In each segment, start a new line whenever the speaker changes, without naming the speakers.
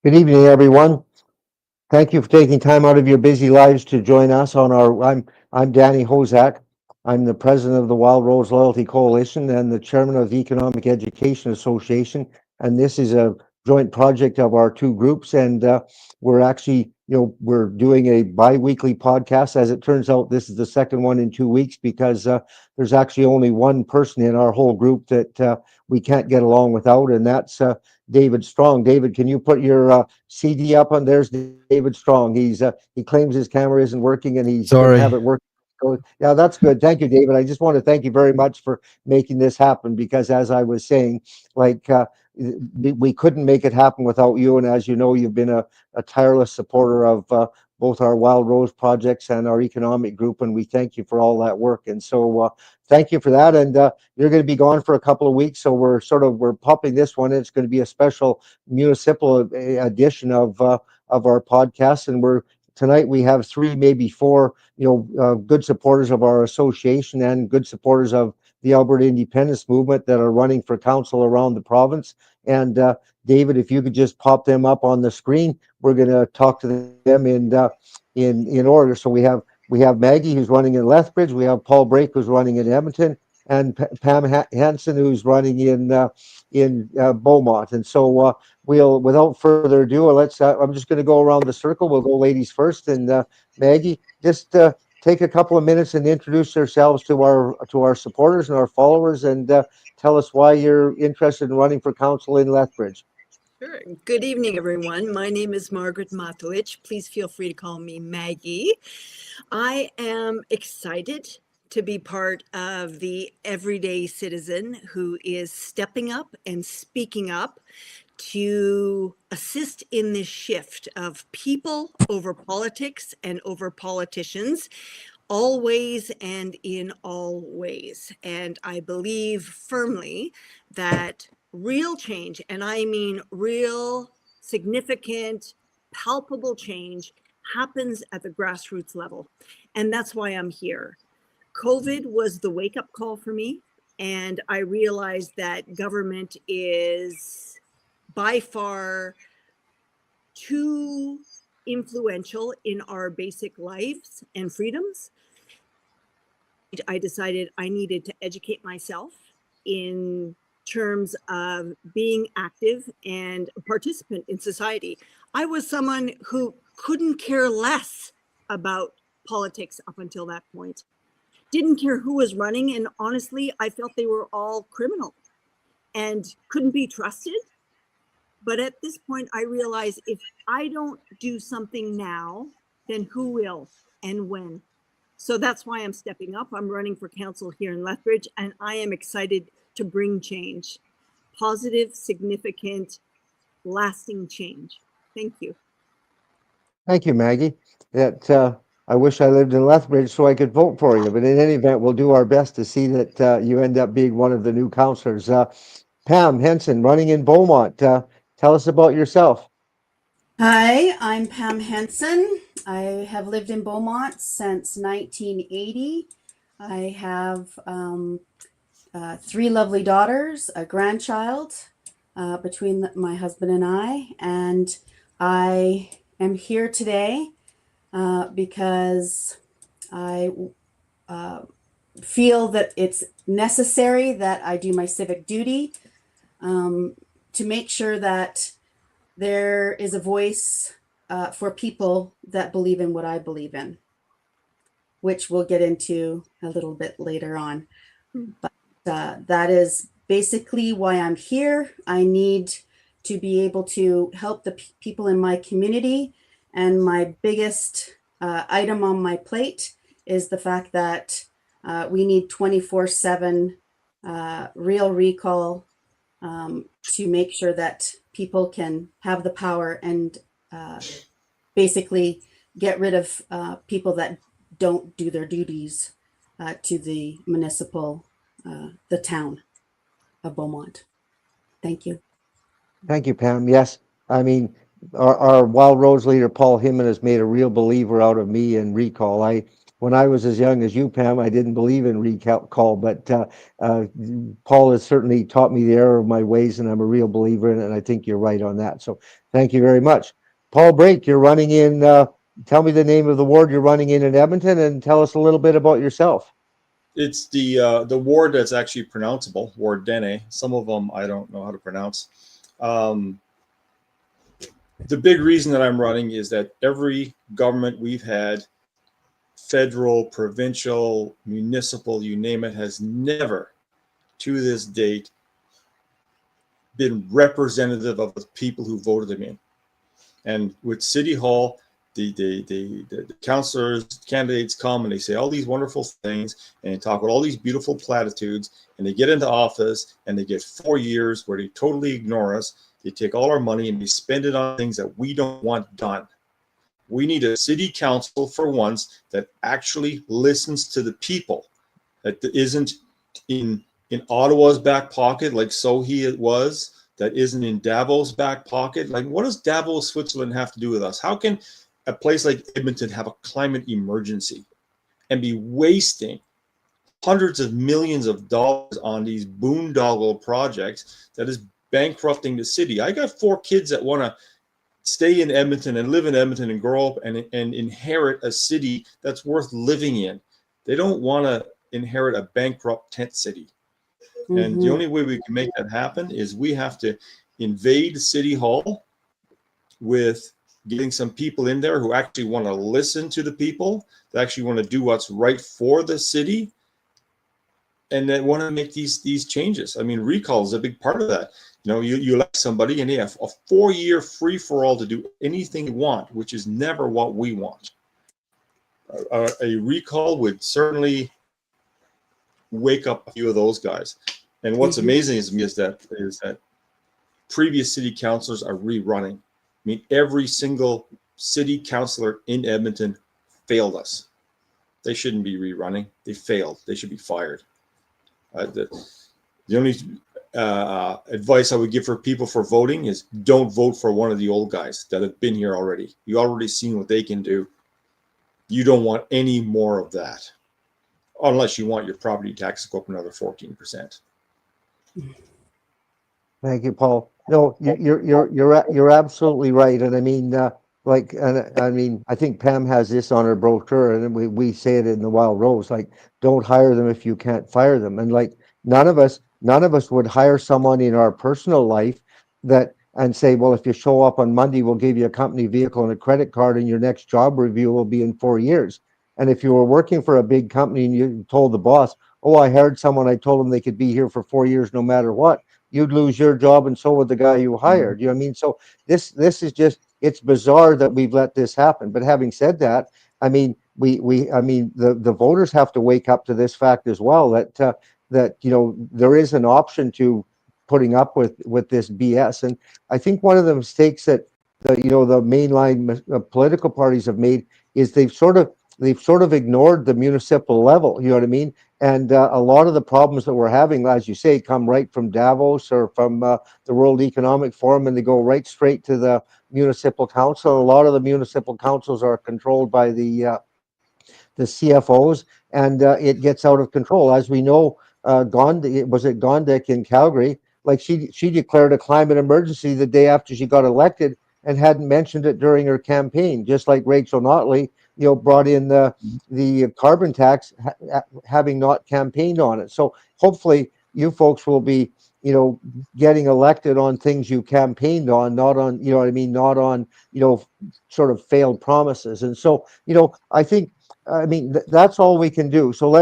Good evening, everyone. Thank you for taking time out of your busy lives to join us on our. I'm Danny Hozak. I'm the president of the Wild Rose Loyalty Coalition and the chairman of the Economic Education Association. And this is a joint project of our two groups. And we're actually, we're doing a bi-weekly podcast. As it turns out, this is the second one in 2 weeks because there's actually only one person in our whole group that we can't get along without, and that's David Strong. David, can you put your CD up on? There's David Strong. He claims his camera isn't working, and he's going to have
Sorry.
it work. So, yeah, that's good. Thank you, David. I just want to thank you very much for making this happen because, as I was saying, like we couldn't make it happen without you. And as you know, you've been a tireless supporter of both our Wild Rose projects and our economic group, and we thank you for all that work. And so, thank you for that. And you're going to be gone for a couple of weeks, so we're popping this one. It's going to be a special municipal edition of our podcast, and tonight we have three, maybe four, good supporters of our association and good supporters of the Alberta independence movement that are running for council around the province. And David, if you could just pop them up on the screen, we're going to talk to them in order. So we have Maggie, who's running in Lethbridge. We have Paul Brake, who's running in Edmonton, and Pam Henson, who's running in Beaumont. And so without further ado, I'm just going to go around the circle. We'll go ladies first, and Maggie, just take a couple of minutes and introduce yourselves to our supporters and our followers, and tell us why you're interested in running for council in Lethbridge.
Sure. Good evening, everyone. My name is Margaret Matulic. Please feel free to call me Maggie. I am excited to be part of the everyday citizen who is stepping up and speaking up to assist in this shift of people over politics and over politicians, always and in all ways. And I believe firmly that real change, and I mean real, significant, palpable change, happens at the grassroots level. And that's why I'm here. COVID was the wake-up call for me, and I realized that government is by far too influential in our basic lives and freedoms. I decided I needed to educate myself in terms of being active and a participant in society. I was someone who couldn't care less about politics up until that point. Didn't care who was running, and honestly, I felt they were all criminal and couldn't be trusted. But at this point, I realized if I don't do something now, then who will and when? So that's why I'm stepping up. I'm running for council here in Lethbridge, and I am excited to bring change. Positive, significant, lasting change. Thank you.
Thank you, Maggie. I wish I lived in Lethbridge so I could vote for you, but in any event, we'll do our best to see that you end up being one of the new councillors. Pam Henson, running in Beaumont. Tell us about yourself.
Hi, I'm Pam Henson. I have lived in Beaumont since 1980. I have three lovely daughters, a grandchild between my husband and I am here today because I feel that it's necessary that I do my civic duty to make sure that there is a voice for people that believe in what I believe in, which we'll get into a little bit later on. But that is basically why I'm here. I need to be able to help the people in my community. And my biggest item on my plate is the fact that we need 24/7 real recall to make sure that people can have the power and basically get rid of people that don't do their duties to the municipal, the town of Beaumont. Thank you.
Thank you, Pam. Yes, I mean, our Wild Rose leader, Paul Himon, has made a real believer out of me in recall. when I was as young as you, Pam, I didn't believe in recall, but Paul has certainly taught me the error of my ways, and I'm a real believer in it, and I think you're right on that. So thank you very much. Paul Brake, you're running in, tell me the name of the ward you're running in Edmonton, and tell us a little bit about yourself.
It's the ward that's actually pronounceable, Ward Dene. Some of them I don't know how to pronounce. The big reason that I'm running is that every government we've had, federal, provincial, municipal, you name it, has never to this date been representative of the people who voted them in. And with City Hall, the councillors, candidates come and they say all these wonderful things and they talk about all these beautiful platitudes, and they get into office and they get 4 years where they totally ignore us. They take all our money and they spend it on things that we don't want done. We need a city council for once that actually listens to the people, that isn't in Ottawa's back pocket like Sohi it was, that isn't in Davos' back pocket. Like, what does Davos, Switzerland have to do with us? How can a place like Edmonton have a climate emergency and be wasting hundreds of millions of dollars on these boondoggle projects that is bankrupting the city? I got 4 kids that want to stay in Edmonton and live in Edmonton and grow up and inherit a city that's worth living in. They don't want to inherit a bankrupt tent city. Mm-hmm. And the only way we can make that happen is we have to invade City Hall with getting some people in there who actually want to listen to the people, that actually want to do what's right for the city, and that want to make these changes. I mean, recall is a big part of that. You know, you elect somebody and they have a 4-year free-for-all to do anything you want, which is never what we want. A recall would certainly wake up a few of those guys. And what's amazing is that previous city councilors are rerunning. I mean, every single city councilor in Edmonton failed us. They shouldn't be rerunning. They failed. They should be fired. The only advice I would give for people for voting is don't vote for one of the old guys that have been here already. You already seen what they can do. You don't want any more of that, unless you want your property tax to go up another 14%.
Thank you, Paul. No, you're absolutely right, and I mean, I think Pam has this on her brochure, and we say it in the Wild Rose, like, don't hire them if you can't fire them, and like none of us would hire someone in our personal life and say, well, if you show up on Monday, we'll give you a company vehicle and a credit card, and your next job review will be in 4 years. And if you were working for a big company and you told the boss, oh, I hired someone, I told them they could be here for 4 years no matter what, you'd lose your job, and so would the guy you hired. You know what I mean? So this is just, it's bizarre that we've let this happen. But having said that, I mean, the voters have to wake up to this fact as well, that you know, there is an option to putting up with this BS. And I think one of the mistakes that the mainline political parties have made is they've sort of ignored the municipal level. You know what I mean? And a lot of the problems that we're having, as you say, come right from Davos or from the World Economic Forum, and they go right straight to the municipal council. A lot of the municipal councils are controlled by the CFOs, and it gets out of control. As we know, Gondik in Calgary, like she declared a climate emergency the day after she got elected and hadn't mentioned it during her campaign, just like Rachel Notley, you know, brought in the carbon tax, having not campaigned on it. So hopefully you folks will be, you know, getting elected on things you campaigned on, not on, you know what I mean, not on, you know, sort of failed promises. And so, you know, I think, I mean, that's all we can do. So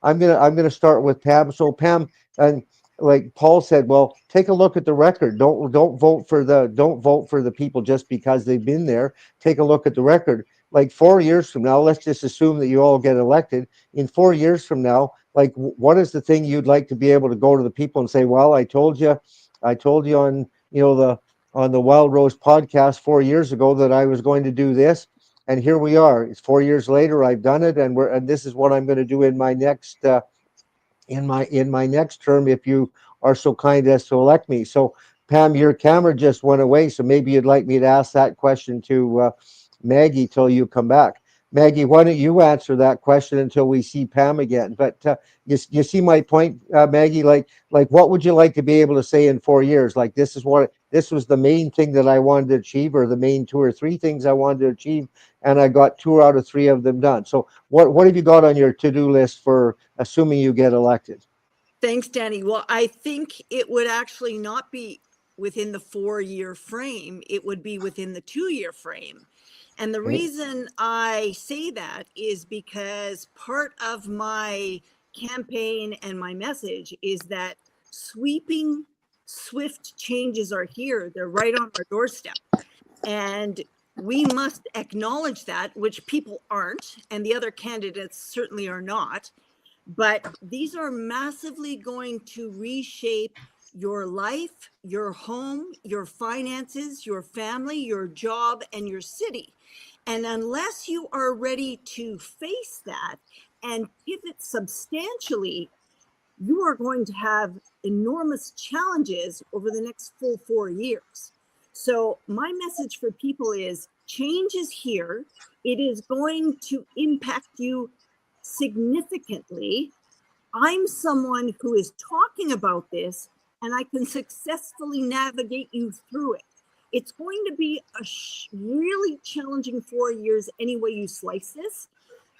I'm gonna start with Pam. So Pam, and like Paul said, well, take a look at the record. Don't vote for the people just because they've been there. Take a look at the record. Like 4 years from now, let's just assume that you all get elected. In 4 years from now, like, what is the thing you'd like to be able to go to the people and say, well, I told you on, you know, on the Wild Rose podcast 4 years ago that I was going to do this, and here we are. It's 4 years later. I've done it, and this is what I'm going to do in my next in my next term, if you are so kind as to elect me. So Pam, your camera just went away, so maybe you'd like me to ask that question to Maggie till you come back. Maggie, why don't you answer that question until we see Pam again? But you see my point, Maggie. Like, what would you like to be able to say in 4 years? Like, this was the main thing that I wanted to achieve, or the main two or three things I wanted to achieve, and I got 2 out of 3 of them done. So, what have you got on your to-do list for assuming you get elected?
Thanks, Danny. Well, I think it would actually not be within the 4-year frame. It would be within the 2-year frame. And the
Okay.
reason I say that is because part of my campaign and my message is that sweeping, swift changes are here. They're right on our doorstep. And we must acknowledge that, which people aren't, and the other candidates certainly are not. But these are massively going to reshape your life, your home, your finances, your family, your job, and your city. And unless you are ready to face that and pivot substantially, you are going to have enormous challenges over the next full 4 years. So my message for people is change is here. It is going to impact you significantly. I'm someone who is talking about this, and I can successfully navigate you through it. It's going to be a really challenging 4 years any way you slice this,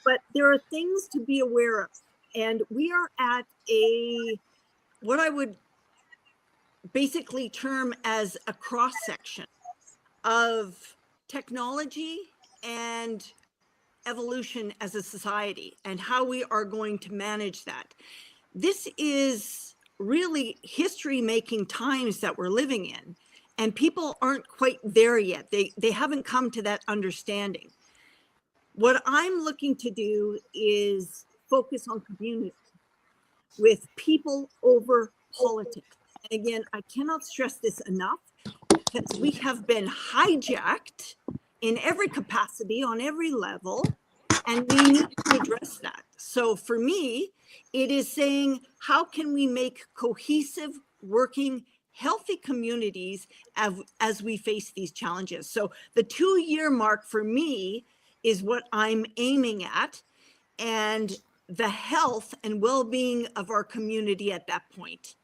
but there are things to be aware of. And we are at what I would basically term as a cross section of technology and evolution as a society, and how we are going to manage that. This is really history making times that we're living in, and people aren't quite there yet. They haven't come to that understanding. What I'm looking to do is focus on community with people over politics. And again, I cannot stress this enough, because we have been hijacked in every capacity on every level, and we need to address that. So for me, it is saying, how can we make cohesive, working, healthy communities as we face these challenges? So the 2-year mark for me is what I'm aiming at, and the health and well-being of our community at that point,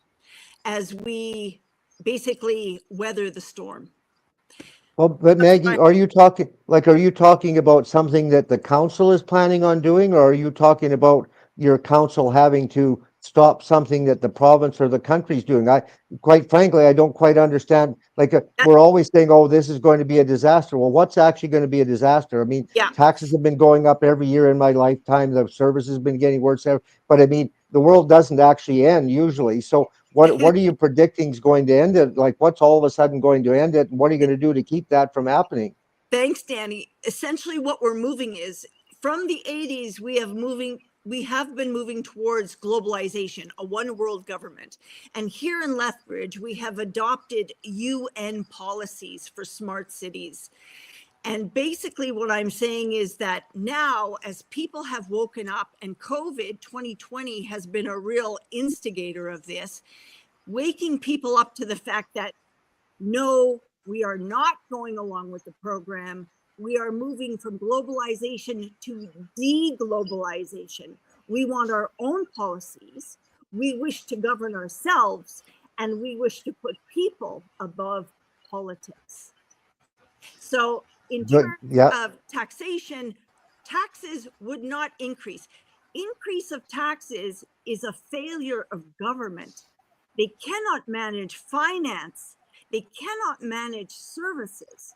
as we basically weather the storm.
Well, but
That's
Maggie, are you talking about something that the council is planning on doing, or are you talking about your council having to stop something that the province or the country's doing? Quite frankly, I don't quite understand. We're always saying, oh, this is going to be a disaster. Well, what's actually going to be a disaster? I mean,
Yeah.
taxes have been going up every year in my lifetime. The service has been getting worse. But I mean, the world doesn't actually end usually. So what are you predicting is going to end it? Like, what's all of a sudden going to end it? And what are you going to do to keep that from happening?
Thanks, Danny. Essentially what we're moving is, from the 80s, we have been moving towards globalization, a one world government. And here in Lethbridge, we have adopted UN policies for smart cities. And basically what I'm saying is that now, as people have woken up, and COVID 2020 has been a real instigator of this, waking people up to the fact that no, we are not going along with the program. We are moving from globalization to deglobalization. We want our own policies. We wish to govern ourselves, and we wish to put people above politics. So in
Good.
terms
Yeah.
of taxation, taxes would not increase. Increase of taxes is a failure of government. They cannot manage finance. They cannot manage services.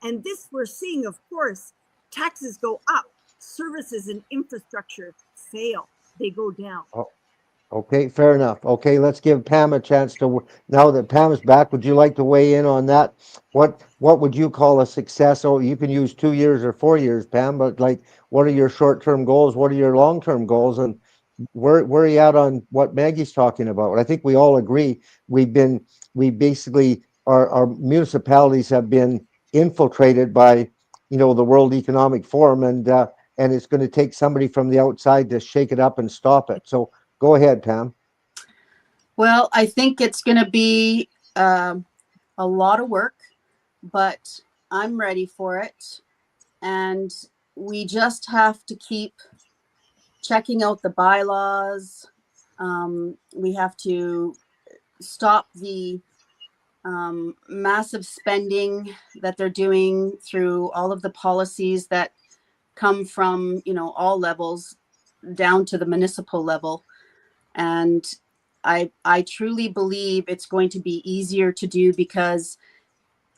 And this we're seeing, of course, taxes go up, services and infrastructure fail, they go down.
Okay, fair enough. Okay, let's give Pam a chance to, now that Pam is back, would you like to weigh in on that? What would you call a success? Oh, you can use 2 years or 4 years, Pam, but like, what are your short-term goals? What are your long-term goals? And where are you at on what Maggie's talking about? I think we all agree we basically, our municipalities have been infiltrated by, the World Economic Forum, and it's going to take somebody from the outside to shake it up and stop it. So go ahead, Pam.
Well, I think it's going to be a lot of work, but I'm ready for it. And we just have to keep checking out the bylaws. We have to stop the massive spending that they're doing through all of the policies that come from, you know, all levels down to the municipal level. And I truly believe it's going to be easier to do, because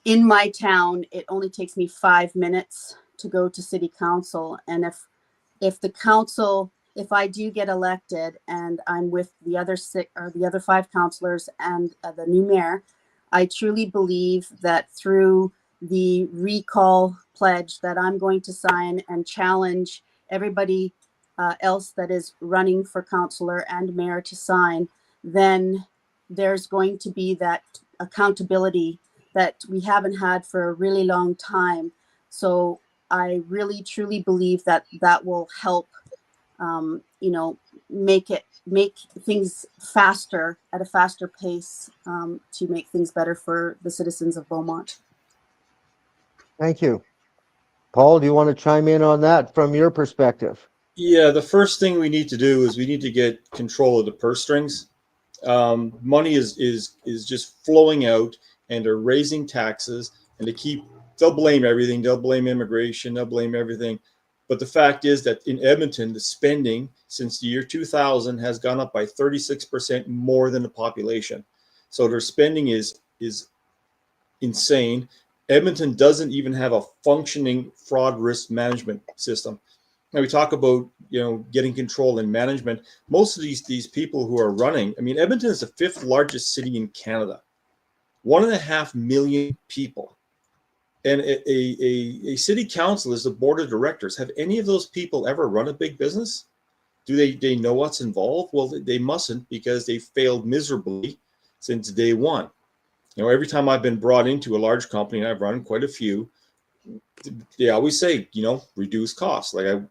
in my town, it only takes me 5 minutes to go to city council. And if the council, if I do get elected and I'm with the other the other 5 councillors and the new mayor, I truly believe that through the recall pledge that I'm going to sign and challenge everybody else that is running for councillor and mayor to sign, then there's going to be that accountability that we haven't had for a really long time. So I really truly believe that that will help, you know, make things faster, at a faster pace, to make things better for the citizens of Beaumont.
Thank you. Paul, do you want to chime in on that from your perspective?
Yeah, the first thing we need to do is we need to get control of the purse strings. Money is just flowing out, and they're raising taxes, and they'll blame everything. They'll blame immigration. They'll blame everything. But the fact is that in Edmonton, the spending since the year 2000 has gone up by 36% more than the population. So their spending is insane. Edmonton doesn't even have a functioning fraud risk management system. Now we talk about, you know, getting control and management. Most of these people who are running, I mean, Edmonton is the 5th largest city in Canada, 1.5 million people, and a city council is the board of directors. Have any of those people ever run a big business? Do they know what's involved? Well, they mustn't, because they failed miserably since day one. You know, every time I've been brought into a large company, and I've run quite a few, they always say, you know, reduce costs. Like I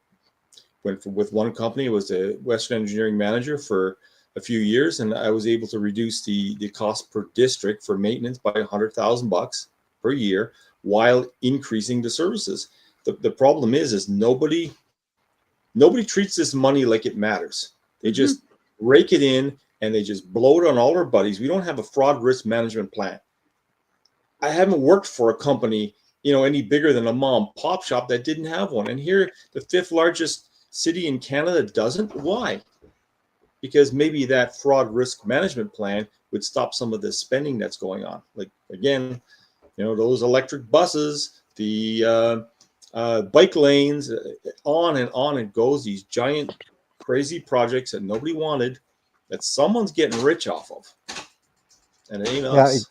went with one company, it was a Western engineering manager for a few years, and I was able to reduce the cost per district for maintenance by $100,000 per year while increasing the services. The problem is nobody treats this money like it matters. They just rake it in and they just blow it on all their buddies. We don't have a fraud risk management plan. I haven't worked for a company, you know, any bigger than a mom pop shop that didn't have one. And here, the 5th largest city in Canada doesn't. Why? Because maybe that fraud risk management plan would stop some of the spending that's going on. Like, again, you know, those electric buses, the bike lanes, on it goes. These giant, crazy projects that nobody wanted, that someone's getting rich off of, and it ain't us.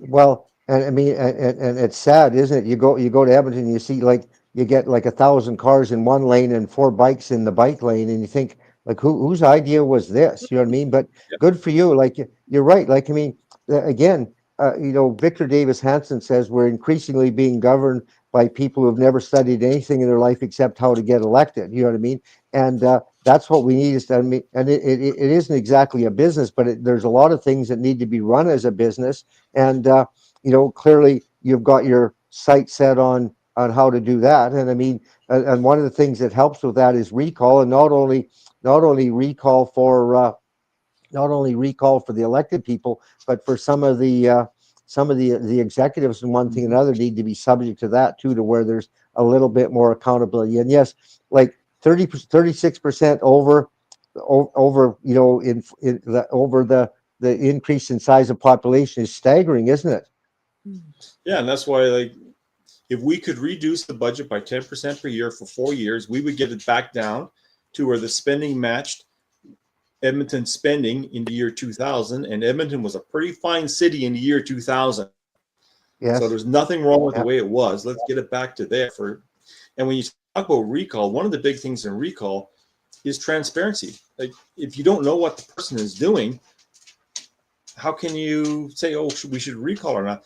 Well, and I mean, and it's sad, isn't it? You go to Edmonton, you see, like, you get like 1,000 cars in one lane and 4 bikes in the bike lane, and you think, like, whose idea was this? You know what I mean? But good for you. Like, you're right. Like, I mean, again, you know, Victor Davis Hanson says we're increasingly being governed by people who have never studied anything in their life except how to get elected. You know what I mean? And that's what we need. Is, I mean, and it isn't exactly a business, but there's a lot of things that need to be run as a business. And you know, clearly you've got your sight set on how to do that. And I mean, and one of the things that helps with that is recall, and not only recall for the elected people, but for some of the executives and one thing and another need to be subject to that too, to where there's a little bit more accountability. And yes, like 36% over, you know, over the increase in size of population is staggering, isn't it?
Yeah, and that's why, like, if we could reduce the budget by 10% per year for 4 years, we would get it back down to where the spending matched Edmonton spending in the year 2000, and Edmonton was a pretty fine city in the year 2000.
Yes.
So there's nothing wrong with the way it was. Let's get it back to there. And when you talk about recall, one of the big things in recall is transparency. Like, if you don't know what the person is doing, how can you say, oh, we should recall or not?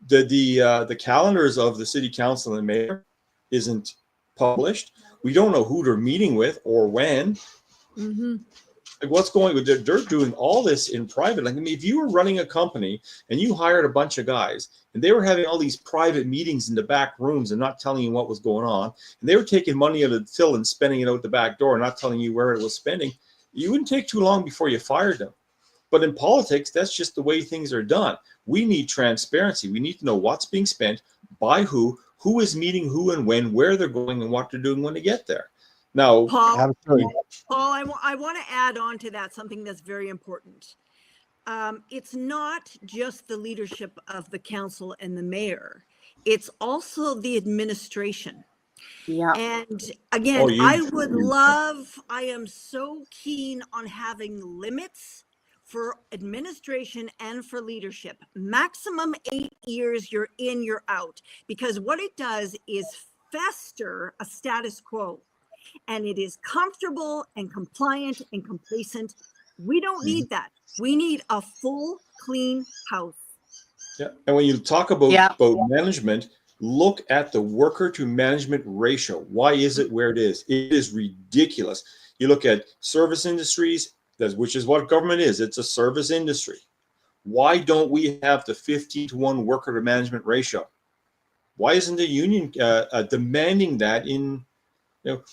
The calendars of the city council and mayor isn't published. We don't know who they're meeting with or when. Like what's going? They're doing all this in private. Like I mean, if you were running a company and you hired a bunch of guys and they were having all these private meetings in the back rooms and not telling you what was going on, and they were taking money out of the till and spending it out the back door and not telling you where it was spending, you wouldn't take too long before you fired them. But in politics, that's just the way things are done. We need transparency. We need to know what's being spent, by who is meeting who and when, where they're going, and what they're doing when they get there. Now,
Absolutely.
Paul, I want to add on to that something that's very important. It's not just the leadership of the council and the mayor. It's also the administration.
Yeah.
And again,
Oh,
I am so keen on having limits for administration and for leadership. Maximum 8 years, you're in, you're out. Because what it does is fester a status quo. And it is comfortable and compliant and complacent. We don't need that. We need a full, clean house.
yeah. And when you talk about,
Yeah.
management, look at the worker to management ratio. Why is it where it is? It is ridiculous. You look at service industries, which is what government is. It's a service industry. Why don't we have the 15-to-1 worker to management ratio? Why isn't the union demanding that in?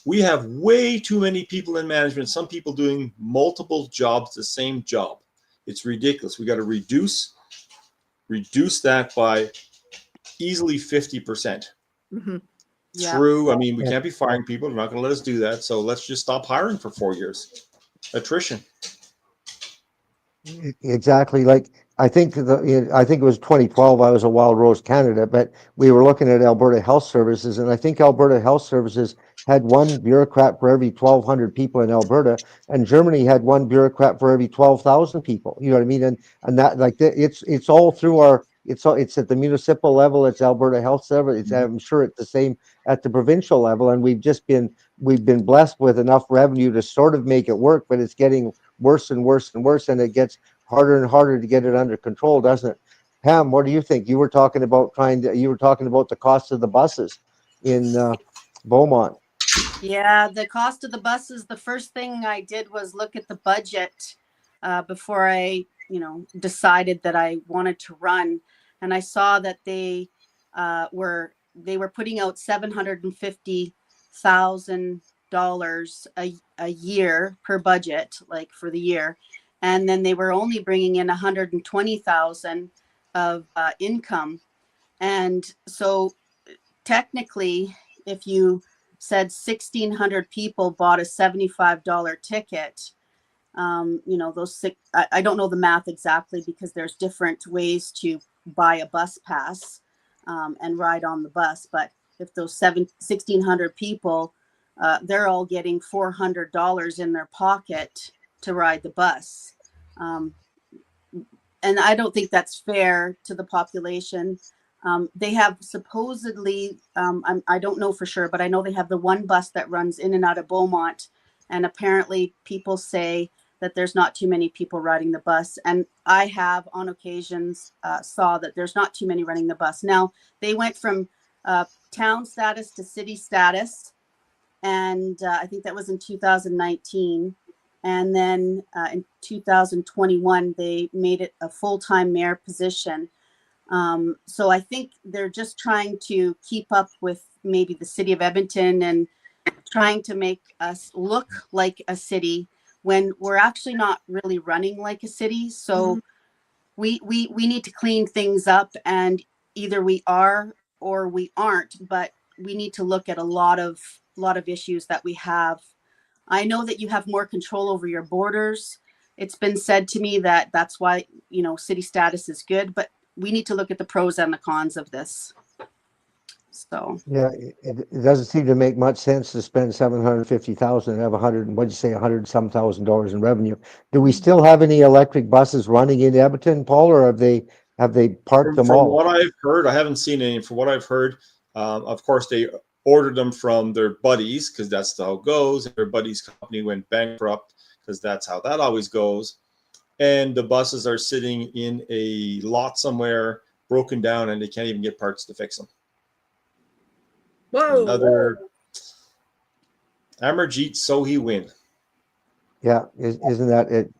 We have way too many people in management, some people doing multiple jobs, the same job. It's ridiculous. We got to reduce that by easily 50%.
Mm-hmm.
Yeah.
True. I mean, we can't be firing people. They're not going to let us do that. So let's just stop hiring for 4 years. Attrition.
Exactly. Like I think it was 2012. I was a Wild Rose Canada, but we were looking at Alberta Health Services, and I think Alberta Health Services had one bureaucrat for every 1,200 people in Alberta, and Germany had one bureaucrat for every 12,000 people. You know what I mean? And that it's all through it's at the municipal level. It's Alberta Health Service. I'm sure it's the same at the provincial level, and we've been blessed with enough revenue to sort of make it work, but it's getting worse and worse and worse, and it gets harder and harder to get it under control, doesn't it? Pam, what do you think? You were talking about the cost of the buses in Beaumont.
Yeah, the cost of the buses, the first thing I did was look at the budget before I, decided that I wanted to run. And I saw that they were putting out $750,000 a year per budget, like for the year. And then they were only bringing in 120,000 of income. And so technically, if you said 1,600 people bought a $75 ticket, I don't know the math exactly because there's different ways to buy a bus pass and ride on the bus. But if those 1,600 people, they're all getting $400 in their pocket to ride the bus. And I don't think that's fair to the population. They have supposedly, I don't know for sure, but I know they have the one bus that runs in and out of Beaumont. And apparently people say that there's not too many people riding the bus. And I have on occasions saw that there's not too many running the bus. Now, they went from town status to city status. And I think that was in 2019. And then in 2021, they made it a full-time mayor position. So I think they're just trying to keep up with maybe the city of Edmonton and trying to make us look like a city when we're actually not really running like a city. So we need to clean things up, and either we are or we aren't, but we need to look at a lot of issues that we have. I know that you have more control over your borders. It's been said to me that that's why, city status is good, but we need to look at the pros and the cons of this. So
Yeah, it doesn't seem to make much sense to spend 750,000 and have $100 some $1,000 in revenue. Do we still have any electric buses running in Edmonton, Paul, or have they parked them
from
all?
what I've heard, I haven't seen any. From what I've heard, of course, they ordered them from their buddies because that's how it goes. Their buddy's company went bankrupt because that's how that always goes. And the buses are sitting in a lot somewhere, broken down, and they can't even get parts to fix them.
Whoa.
Another Amarjeet Sohi win.
Yeah, isn't that it?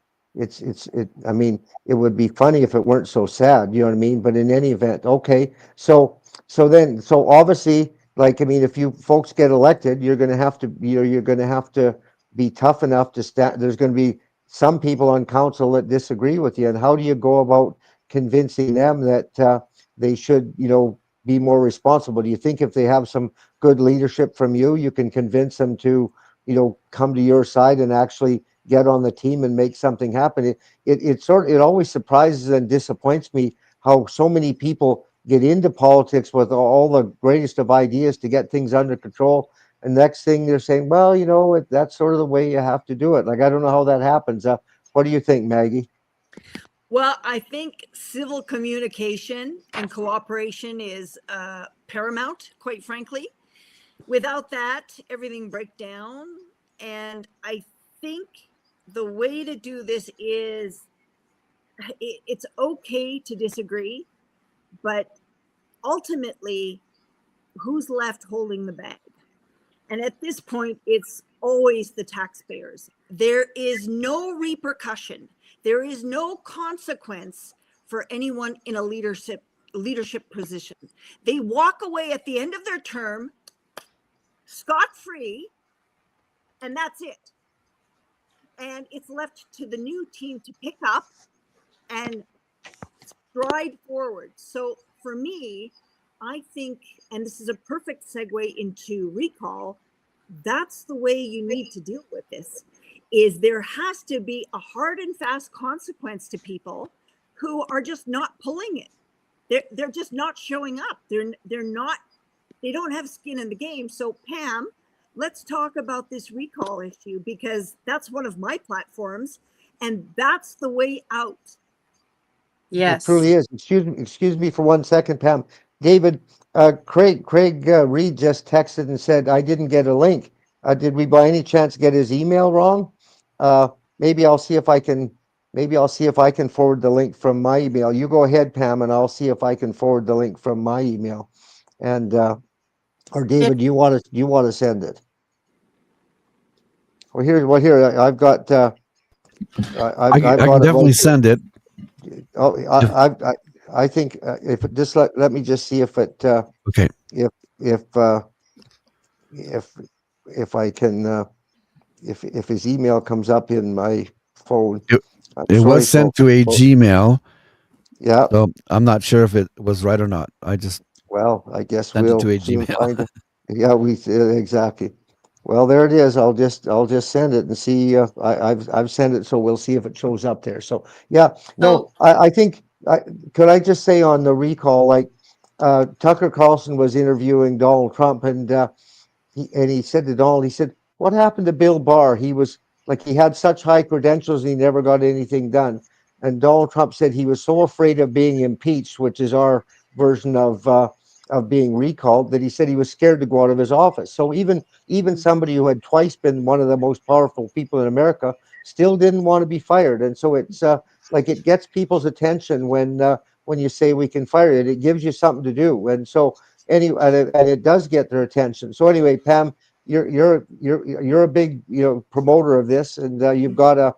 I mean, it would be funny if it weren't so sad. You know what I mean? But in any event, okay. So obviously, like I mean, if you folks get elected, you're going to have to, you're going to have to be tough enough to stand. There's going to be some people on council that disagree with you, and how do you go about convincing them that they should, be more responsible? Do you think if they have some good leadership from you, you can convince them to, come to your side and actually get on the team and make something happen? It always surprises and disappoints me how so many people get into politics with all the greatest of ideas to get things under control, and next thing they're saying, well, that's sort of the way you have to do it. Like, I don't know how that happens. What do you think, Maggie?
Well, I think civil communication and cooperation is paramount, quite frankly. Without that, everything breaks down. And I think the way to do this is it's okay to disagree, but ultimately, who's left holding the bag? And at this point, it's always the taxpayers. There is no repercussion. There is no consequence for anyone in a leadership position. They walk away at the end of their term scot-free, and that's it. And it's left to the new team to pick up and stride forward. So for me, I think, and this is a perfect segue into recall, that's the way you need to deal with this. Is there has to be a hard and fast consequence to people who are just not pulling it. They're just not showing up. They don't have skin in the game. So Pam, let's talk about this recall issue, because that's one of my platforms, and that's the way out.
It
Yes.
truly is. Excuse me for 1 second, Pam. David, Craig Reid just texted and said, I didn't get a link. Did we by any chance get his email wrong? Maybe I'll see if I can forward the link from my email. You go ahead, Pam, and I'll see if I can forward the link from my email. And or David, you want to send it? Well, here I've got
I can definitely send it.
Oh, I think if it just let me just see if it
Okay.
if I can if his email comes up in my phone.
It was sent to a Gmail.
Yeah.
So I'm not sure if it was right or not. I just
I guess
sent
we'll
it to a
soon
Gmail.
find it. Yeah, exactly. Well, there it is. I'll just send it and see. I've sent it, so we'll see if it shows up there. So yeah, no, I think could I just say on the recall, like Tucker Carlson was interviewing Donald Trump, and he said to Donald, he said, "What happened to Bill Barr? He was like he had such high credentials and he never got anything done." And Donald Trump said he was so afraid of being impeached, which is our version of being recalled, that he said he was scared to go out of his office. So even somebody who had twice been one of the most powerful people in America still didn't want to be fired. And so it's like it gets people's attention when you say we can fire it. It gives you something to do. And so anyway, and it does get their attention. So anyway, Pam, you're a big promoter of this, and you've got a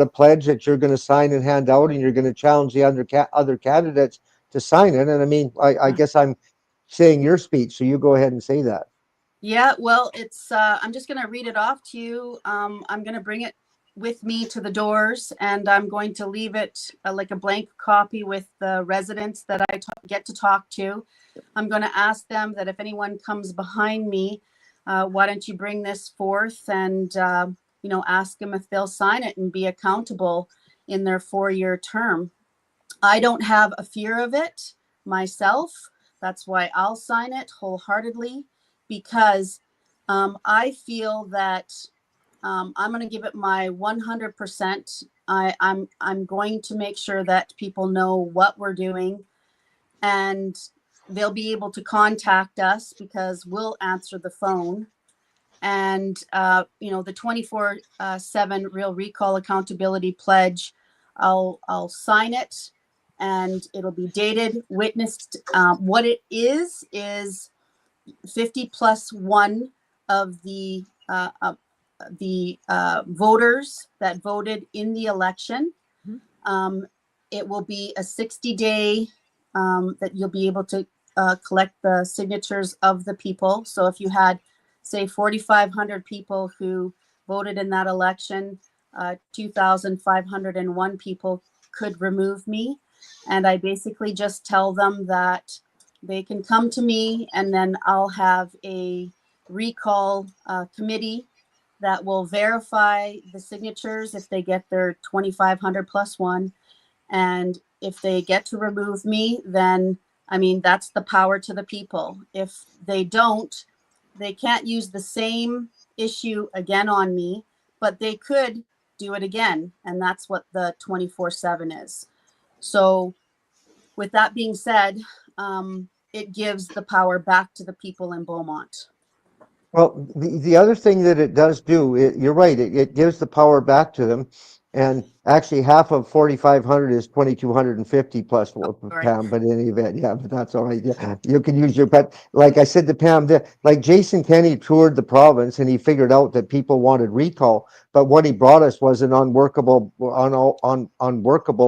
pledge that you're going to sign and hand out, and you're going to challenge the other candidates to sign it. And I mean, I guess I'm saying your speech, so you go ahead and say that.
Yeah, well, it's I'm just going to read it off to you. I'm going to bring it with me to the doors, and I'm going to leave it like a blank copy with the residents that I get to talk to. I'm going to ask them that if anyone comes behind me, why don't you bring this forth and ask them if they'll sign it and be accountable in their 4-year term. I don't have a fear of it myself. That's why I'll sign it wholeheartedly, because I feel that I'm going to give it my 100%. I'm going to make sure that people know what we're doing, and they'll be able to contact us because we'll answer the phone. And the 24/7 Real Recall Accountability Pledge, I'll sign it, and it'll be dated, witnessed. What it is 50 plus one of the voters that voted in the election.
Mhm.
It will be a 60-day that you'll be able to collect the signatures of the people. So if you had, say, 4,500 people who voted in that election, 2,501 people could remove me. And I basically just tell them that they can come to me, and then I'll have a recall committee that will verify the signatures if they get their 2,500 plus one. And if they get to remove me, then, I mean, that's the power to the people. If they don't, they can't use the same issue again on me, but they could do it again. And that's what the 24/7 is. So with that being said, it gives the power back to the people in Beaumont.
Well, the other thing that it does do, you're right, it gives the power back to them. And actually, half of 4,500 is 2,250 plus
Sorry.
Pam. But in any event, yeah, but that's all right. Yeah, you can use your pet. Like I said to Pam, like Jason Kenney toured the province and he figured out that people wanted recall. But what he brought us was an unworkable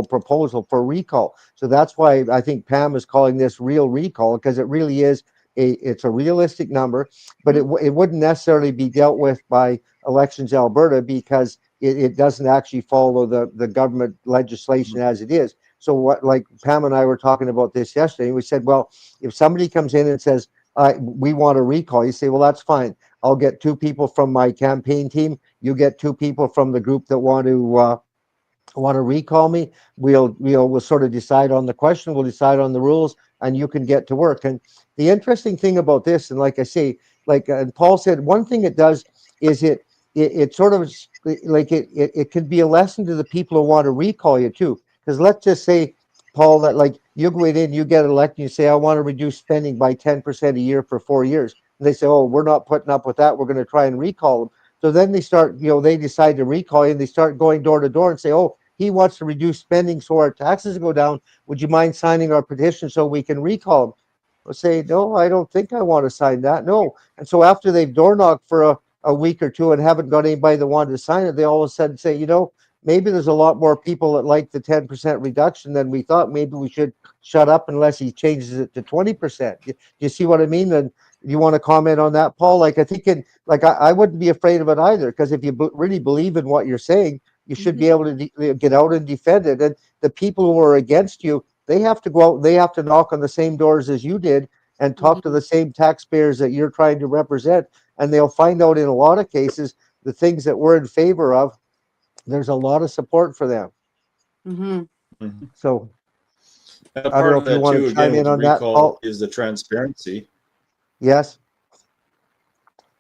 proposal for recall. So that's why I think Pam is calling this real recall, because it really is it's a realistic number, but it wouldn't necessarily be dealt with by Elections Alberta, because it doesn't actually follow the government legislation as it is. So what, like Pam and I were talking about this yesterday, we said, well, if somebody comes in and says, we want a recall, you say, well, that's fine. I'll get 2 people from my campaign team. You get 2 people from the group that want to recall me. We'll sort of decide on the question. We'll decide on the rules, and you can get to work. And the interesting thing about this, and like I say, like Paul said, one thing it does is it sort of like it could be a lesson to the people who want to recall you too. Because let's just say, Paul, that like you go in, you get elected, you say, I want to reduce spending by 10% a year for 4 years. And they say, oh, we're not putting up with that. We're going to try and recall them. So then they start, they decide to recall you, and they start going door to door and say, oh, he wants to reduce spending so our taxes go down. Would you mind signing our petition so we can recall him? We'll say, no, I don't think I want to sign that. No. And so after they've door knocked for a week or two and haven't got anybody that wanted to sign it, they all of a sudden say, maybe there's a lot more people that like the 10% reduction than we thought. Maybe we should shut up unless he changes it to 20%. You see what I mean? And you want to comment on that, Paul? Like, I think I wouldn't be afraid of it either, because if you really believe in what you're saying, you should be able to get out and defend it. And the people who are against you, they have to go out, they have to knock on the same doors as you did and talk to the same taxpayers that you're trying to represent. And they'll find out in a lot of cases, the things that we're in favor of, there's a lot of support for them. So
And a
I don't
part
know
of
if you
that
want
too,
to chime
again,
in
with
on that,
recall
Paul.
is the transparency.
Yes.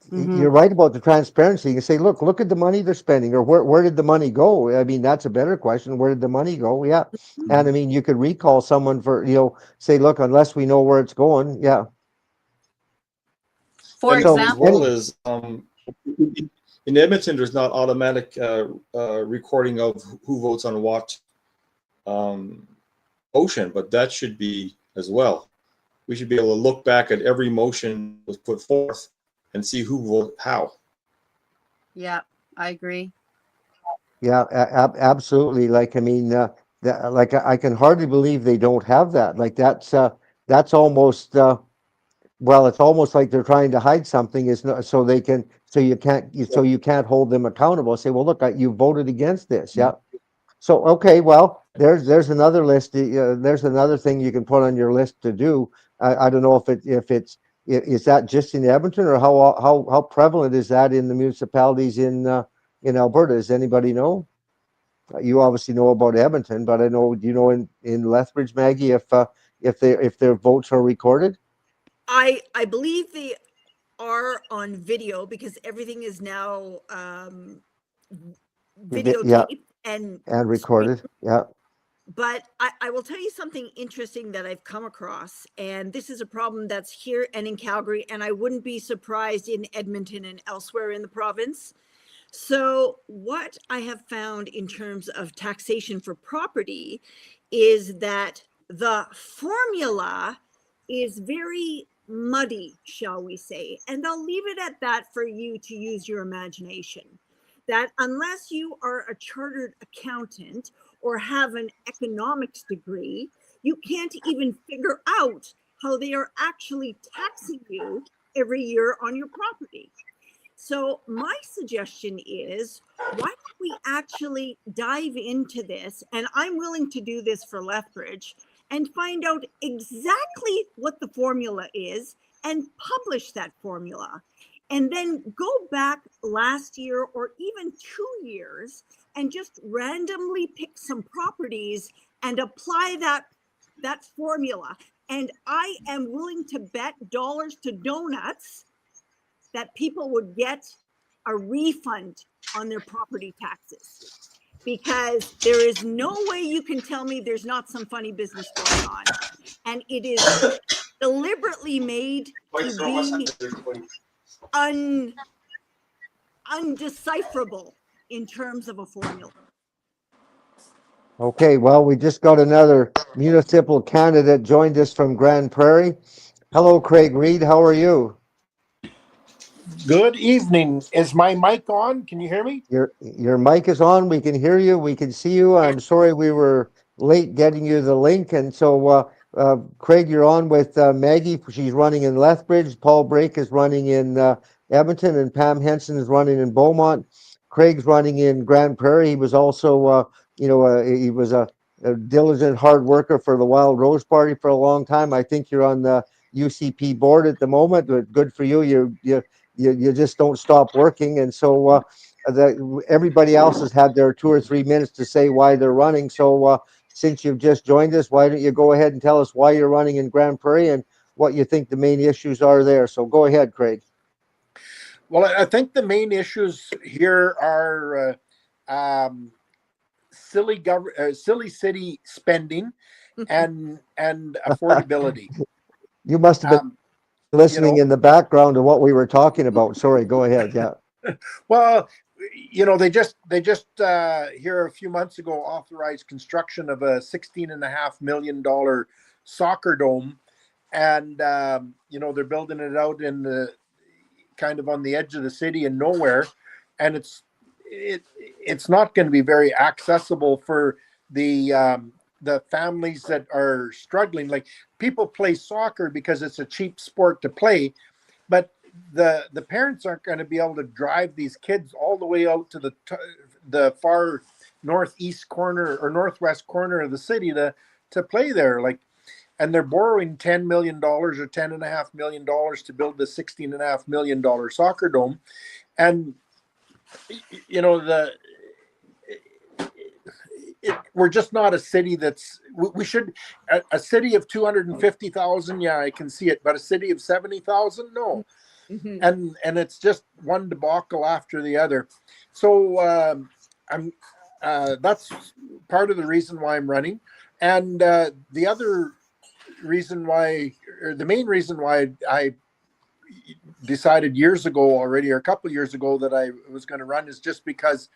You're right about the transparency. You can say, look at the money they're spending, or where did the money go? I mean, that's a better question. Where did the money go? Yeah. And I mean, you could recall someone for, say, look, unless we know where it's going. Yeah.
For
And
example,
as well as in Edmonton, there's not automatic recording of who votes on what motion, but that should be as well. We should be able to look back at every motion that was put forth and see who voted how.
Yeah, I agree.
Yeah, absolutely. Like, I mean, like I can hardly believe they don't have that. Like that's almost well, it's almost like they're trying to hide something, is not, so you can't hold them accountable. Say, well, look, you voted against this. Yeah. So okay, well, there's another list. There's another thing you can put on your list to do. I don't know is that just in Edmonton, or how prevalent is that in the municipalities in Alberta? Does anybody know? You obviously know about Edmonton, but I know, do you know in Lethbridge, Maggie, if their votes are recorded?
I believe they are on video, because everything is now
Yeah,
videotaped and
recorded. Yeah.
But I will tell you something interesting that I've come across, and this is a problem that's here and in Calgary, and I wouldn't be surprised in Edmonton and elsewhere in the province. So what I have found in terms of taxation for property is that the formula is very muddy, shall we say. And I'll leave it at that for you to use your imagination. That unless you are a chartered accountant or have an economics degree, you can't even figure out how they are actually taxing you every year on your property. So my suggestion is, why don't we actually dive into this? And I'm willing to do this for Lethbridge and find out exactly what the formula is and publish that formula. And then go back last year or even 2 years and just randomly pick some properties and apply that formula. And I am willing to bet dollars to donuts that people would get a refund on their property taxes, because there is no way you can tell me there's not some funny business going on. And it is deliberately made to be undecipherable in terms of a formula.
Okay, well, we just got another municipal candidate joined us from Grand Prairie. Hello, Craig Reid. How are you?
Good evening. Is my mic on? Can you hear me?
Your mic is on. We can hear you. We can see you. I'm sorry we were late getting you the link. And so, Craig, you're on with Maggie. She's running in Lethbridge. Paul Brake is running in Edmonton, and Pam Henson is running in Beaumont. Craig's running in Grand Prairie. He was also, he was a diligent hard worker for the Wild Rose Party for a long time. I think you're on the UCP board at the moment. But good for you. You just don't stop working. And so everybody else has had their 2 or 3 minutes to say why they're running. So since you've just joined us, why don't you go ahead and tell us why you're running in Grand Prairie and what you think the main issues are there. So go ahead, Craig.
Well, I think the main issues here are silly city spending and affordability.
You must have been listening in the background to what we were talking about. Sorry, go ahead. Yeah.
Well, they just here a few months ago authorized construction of a $16.5 million soccer dome, and they're building it out in the kind of on the edge of the city and nowhere, and it's not going to be very accessible for the families that are struggling. Like, people play soccer because it's a cheap sport to play, but the parents aren't going to be able to drive these kids all the way out to the far northeast corner or northwest corner of the city to play there. Like, and they're borrowing $10 million or $10.5 million to build the $16.5 million soccer dome. And, we're just not a city that's, we should, a city of 250,000, yeah, I can see it, but a city of 70,000, no. Mm-hmm. And it's just one debacle after the other. So that's part of the reason why I'm running. And the other reason why, or the main reason why I decided years ago already, or a couple of years ago, that I was going to run is just because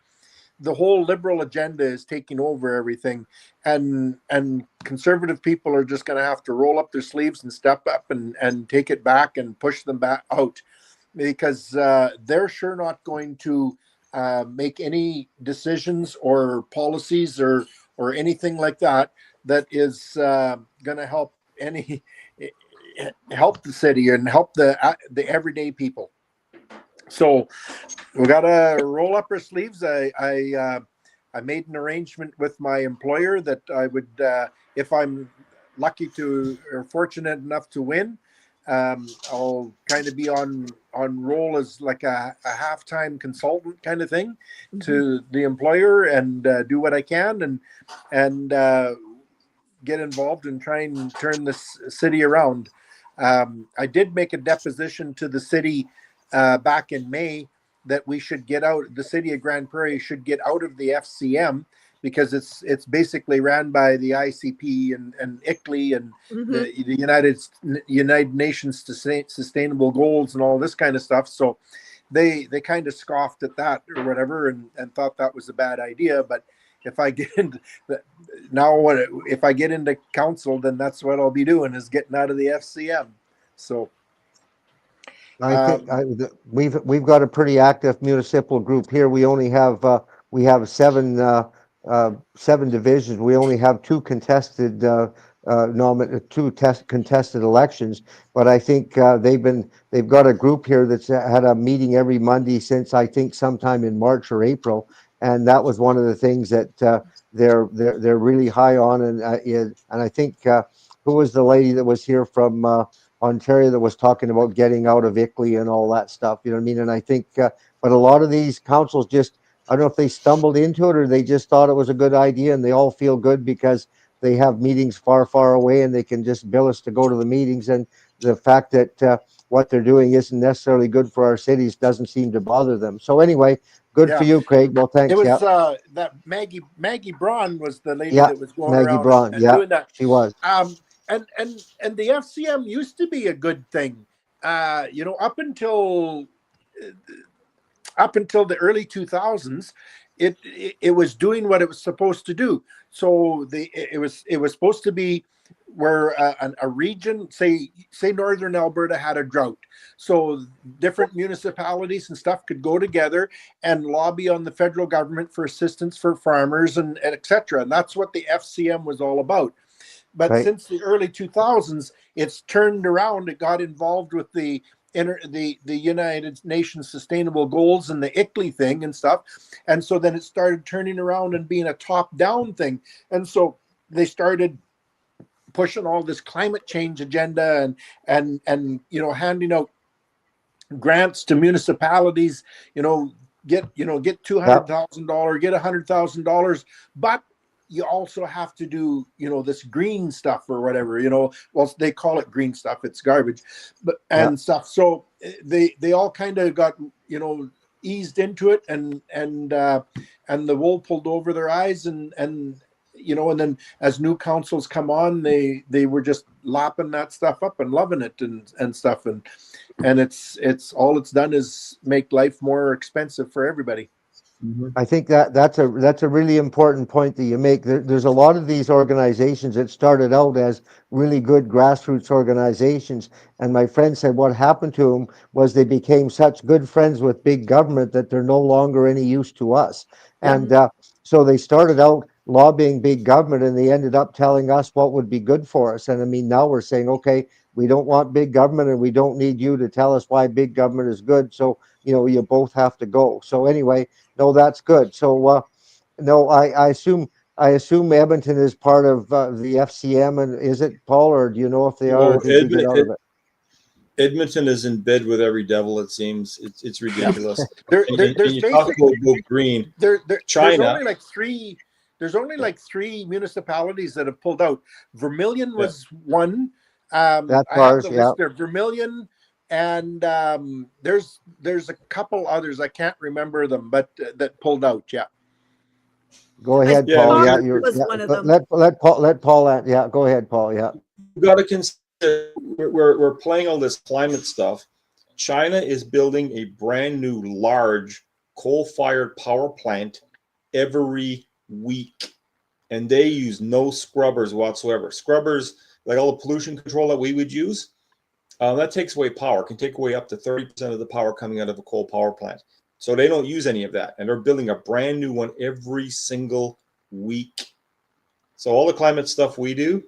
the whole liberal agenda is taking over everything, and conservative people are just going to have to roll up their sleeves and step up and take it back and push them back out, because they're sure not going to make any decisions or policies or anything like that is going to help the city and help the everyday people. So we got to roll up our sleeves. I made an arrangement with my employer that I would, if I'm lucky to or fortunate enough to win, I'll kind of be on roll as like a half-time consultant kind of thing to the employer, and do what I can and get involved and try and turn this city around. I did make a deposition to the city back in May that we should get out. The city of Grand Prairie should get out of the FCM because it's basically ran by the ICP and ICLEI and the United Nations Sustainable Goals and all this kind of stuff. So they kind of scoffed at that or whatever and thought that was a bad idea. But if I get into if I get into council, then that's what I'll be doing, is getting out of the FCM. So
I think we've got a pretty active municipal group here. We only have we have seven divisions. We only have two contested contested elections. But I think they've got a group here that's had a meeting every Monday since I think sometime in March or April, and that was one of the things that they're really high on. And I think who was the lady that was here from Ontario that was talking about getting out of ICLEI and all that stuff, you know what I mean? And I think, but a lot of these councils just, I don't know if they stumbled into it or they just thought it was a good idea, and they all feel good because they have meetings far, far away and they can just bill us to go to the meetings. And the fact that what they're doing isn't necessarily good for our cities doesn't seem to bother them. So anyway, good for you, Craig. Well, thanks.
It was that Maggie Braun was the lady that was going
Maggie
around
Braun,
and doing that.
She was.
And the FCM used to be a good thing, you know, up until the early 2000s. It was doing what it was supposed to do. So it was supposed to be where a region, say Northern Alberta had a drought, so different municipalities and stuff could go together and lobby on the federal government for assistance for farmers and etc. And that's what the FCM was all about. But since the early 2000s, it's turned around. It got involved with the United Nations Sustainable Goals and the ICLEI thing and stuff. And so then it started turning around and being a top-down thing. And so they started pushing all this climate change agenda and you know, handing out grants to municipalities, you know, get $200,000, get $100,000, but you also have to do, you know, this green stuff or whatever, you know, well, they call it green stuff, it's garbage, but stuff. So they all kind of got, you know, eased into it, and the wool pulled over their eyes, and you know, and then as new councils come on, they were just lapping that stuff up and loving it and stuff, and it's all it's done is make life more expensive for everybody.
I think that's a really important point that you make. There's a lot of these organizations that started out as really good grassroots organizations, and my friend said what happened to them was they became such good friends with big government that they're no longer any use to us. And so they started out lobbying big government, and they ended up telling us what would be good for us. And I mean, now we're saying, okay, we don't want big government, and we don't need you to tell us why big government is good. So, you know, you both have to go. So anyway, no, that's good. So, no, I assume Edmonton is part of the FCM, and is it, Paul, or do you know if they are? Or did they get out of it?
Edmonton is in bed with every devil. It seems it's ridiculous.
There's
you talk about go green. China.
There's only like three municipalities that have pulled out. Vermilion was one.
That's ours. Yeah.
Vermilion. And there's a couple others, I can't remember them, but that pulled out. Yeah.
Go ahead, Paul. Yeah, let Paul. Yeah, go ahead, Paul. Yeah.
You've got to consider we're playing all this climate stuff. China is building a brand new large coal-fired power plant every week, and they use no scrubbers whatsoever. Scrubbers, like all the pollution control that we would use. That takes away power, can take away up to 30% of the power coming out of a coal power plant. So they don't use any of that. And they're building a brand new one every single week. So all the climate stuff we do,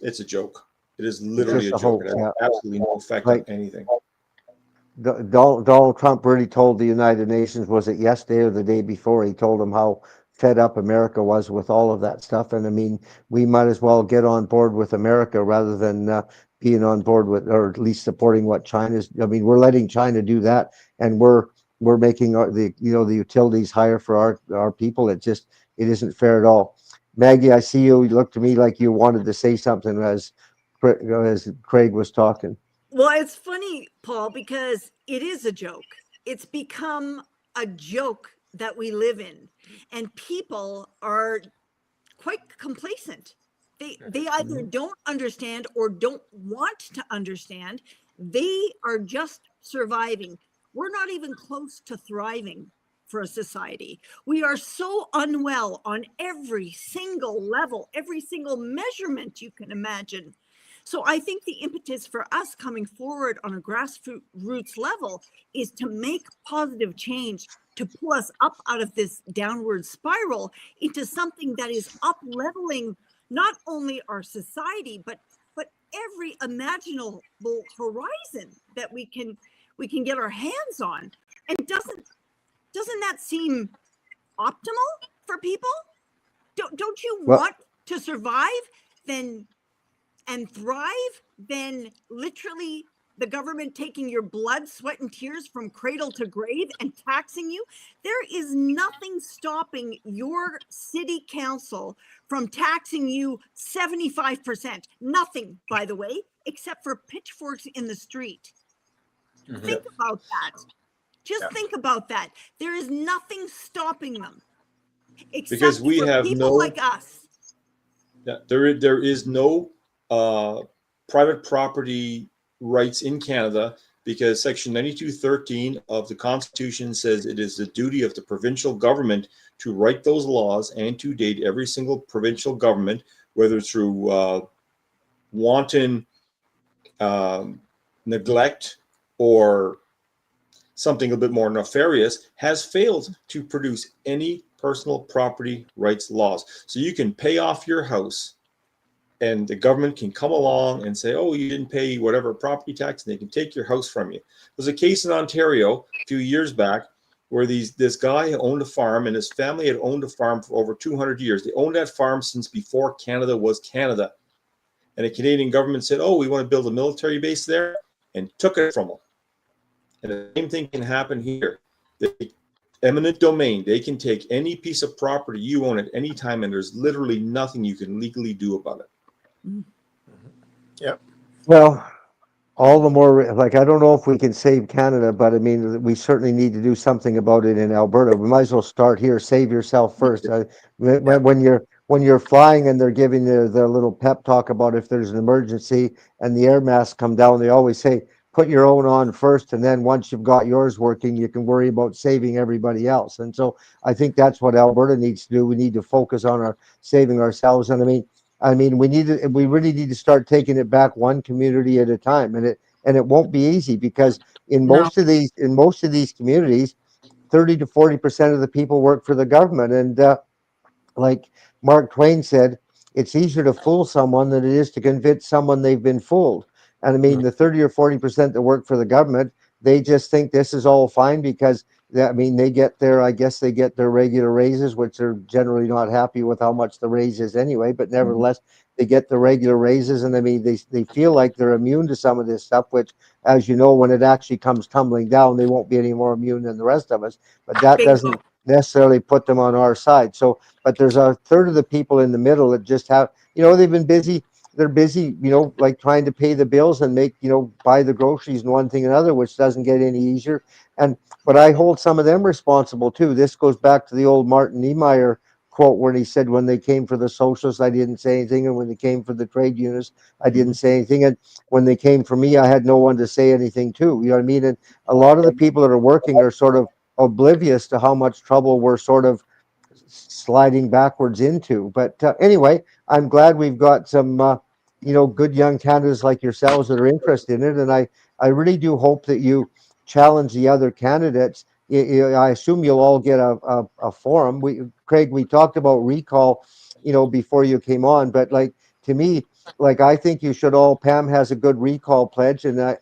it's a joke. It is literally a joke. It has absolutely no effect on anything.
Donald Trump really told the United Nations, was it yesterday or the day before, he told them how fed up America was with all of that stuff. And I mean, we might as well get on board with America rather than being on board with, or at least supporting what China's. I mean, we're letting China do that, and we're making the utilities higher for our people. It isn't fair at all. Maggie, I see you look to me like you wanted to say something as Craig was talking.
Well, it's funny, Paul, because it is a joke. It's become a joke that we live in, and people are quite complacent. They either don't understand or don't want to understand. They are just surviving. We're not even close to thriving for a society. We are so unwell on every single level, every single measurement you can imagine. So I think the impetus for us coming forward on a grassroots level is to make positive change, to pull us up out of this downward spiral into something that is up leveling not only our society, but every imaginable horizon that we can get our hands on. And doesn't that seem optimal for people? Don't you want to survive then and thrive than literally the government taking your blood, sweat, and tears from cradle to grave and taxing you? There is nothing stopping your city council from taxing you 75%. Nothing, by the way, except for pitchforks in the street. Think about that. Just think about that. There is nothing stopping them. Except
because we
for
have
people like us.
There is no private property rights in Canada, because Section 9213 of the Constitution says it is the duty of the provincial government to write those laws and to date every single provincial government, whether through wanton neglect or something a bit more nefarious, has failed to produce any personal property rights laws. So you can pay off your house and the government can come along and say, oh, you didn't pay whatever property tax, and they can take your house from you. There's a case in Ontario a few years back where this guy owned a farm, and his family had owned a farm for over 200 years. They owned that farm since before Canada was Canada. And the Canadian government said, oh, we want to build a military base there, and took it from them. And the same thing can happen here. The eminent domain, they can take any piece of property you own at any time, and there's literally nothing you can legally do about it.
Yep.
Well, all the more, like, I don't know if we can save Canada, but I mean, we certainly need to do something about it in Alberta. We might as well start here. Save yourself first. When you're flying and they're giving the little pep talk about if there's an emergency and the air masks come down, they always say, put your own on first, and then once you've got yours working, you can worry about saving everybody else. And so I think that's what Alberta needs to do. We need to focus on saving ourselves. And I mean, we really need to start taking it back one community at a time, and it won't be easy, because in most of these communities, 30 to 40% of the people work for the government, and like Mark Twain said, it's easier to fool someone than it is to convince someone they've been fooled. And I mean, the 30 or 40% that work for the government, they just think this is all fine because they get their regular raises, which they're generally not happy with how much the raise is anyway, but nevertheless, they get the regular raises. And I mean, they feel like they're immune to some of this stuff, which, as you know, when it actually comes tumbling down, they won't be any more immune than the rest of us. But that doesn't necessarily put them on our side. So, but there's a third of the people in the middle that just have, they've been busy. They're busy, like trying to pay the bills and make, buy the groceries and one thing and another, which doesn't get any easier. But I hold some of them responsible too. This goes back to the old Martin Niemeyer quote when he said, when they came for the socialists, I didn't say anything. And when they came for the trade unions, I didn't say anything. And when they came for me, I had no one to say anything to. You know what I mean? And a lot of the people that are working are sort of oblivious to how much trouble we're sort of sliding backwards into. But anyway, I'm glad we've got some good young candidates like yourselves that are interested in it, and I really do hope that you challenge the other candidates. I assume you'll all get a forum. Craig, we talked about recall, before you came on, but like, to me, like, I think you should all. Pam has a good recall pledge, and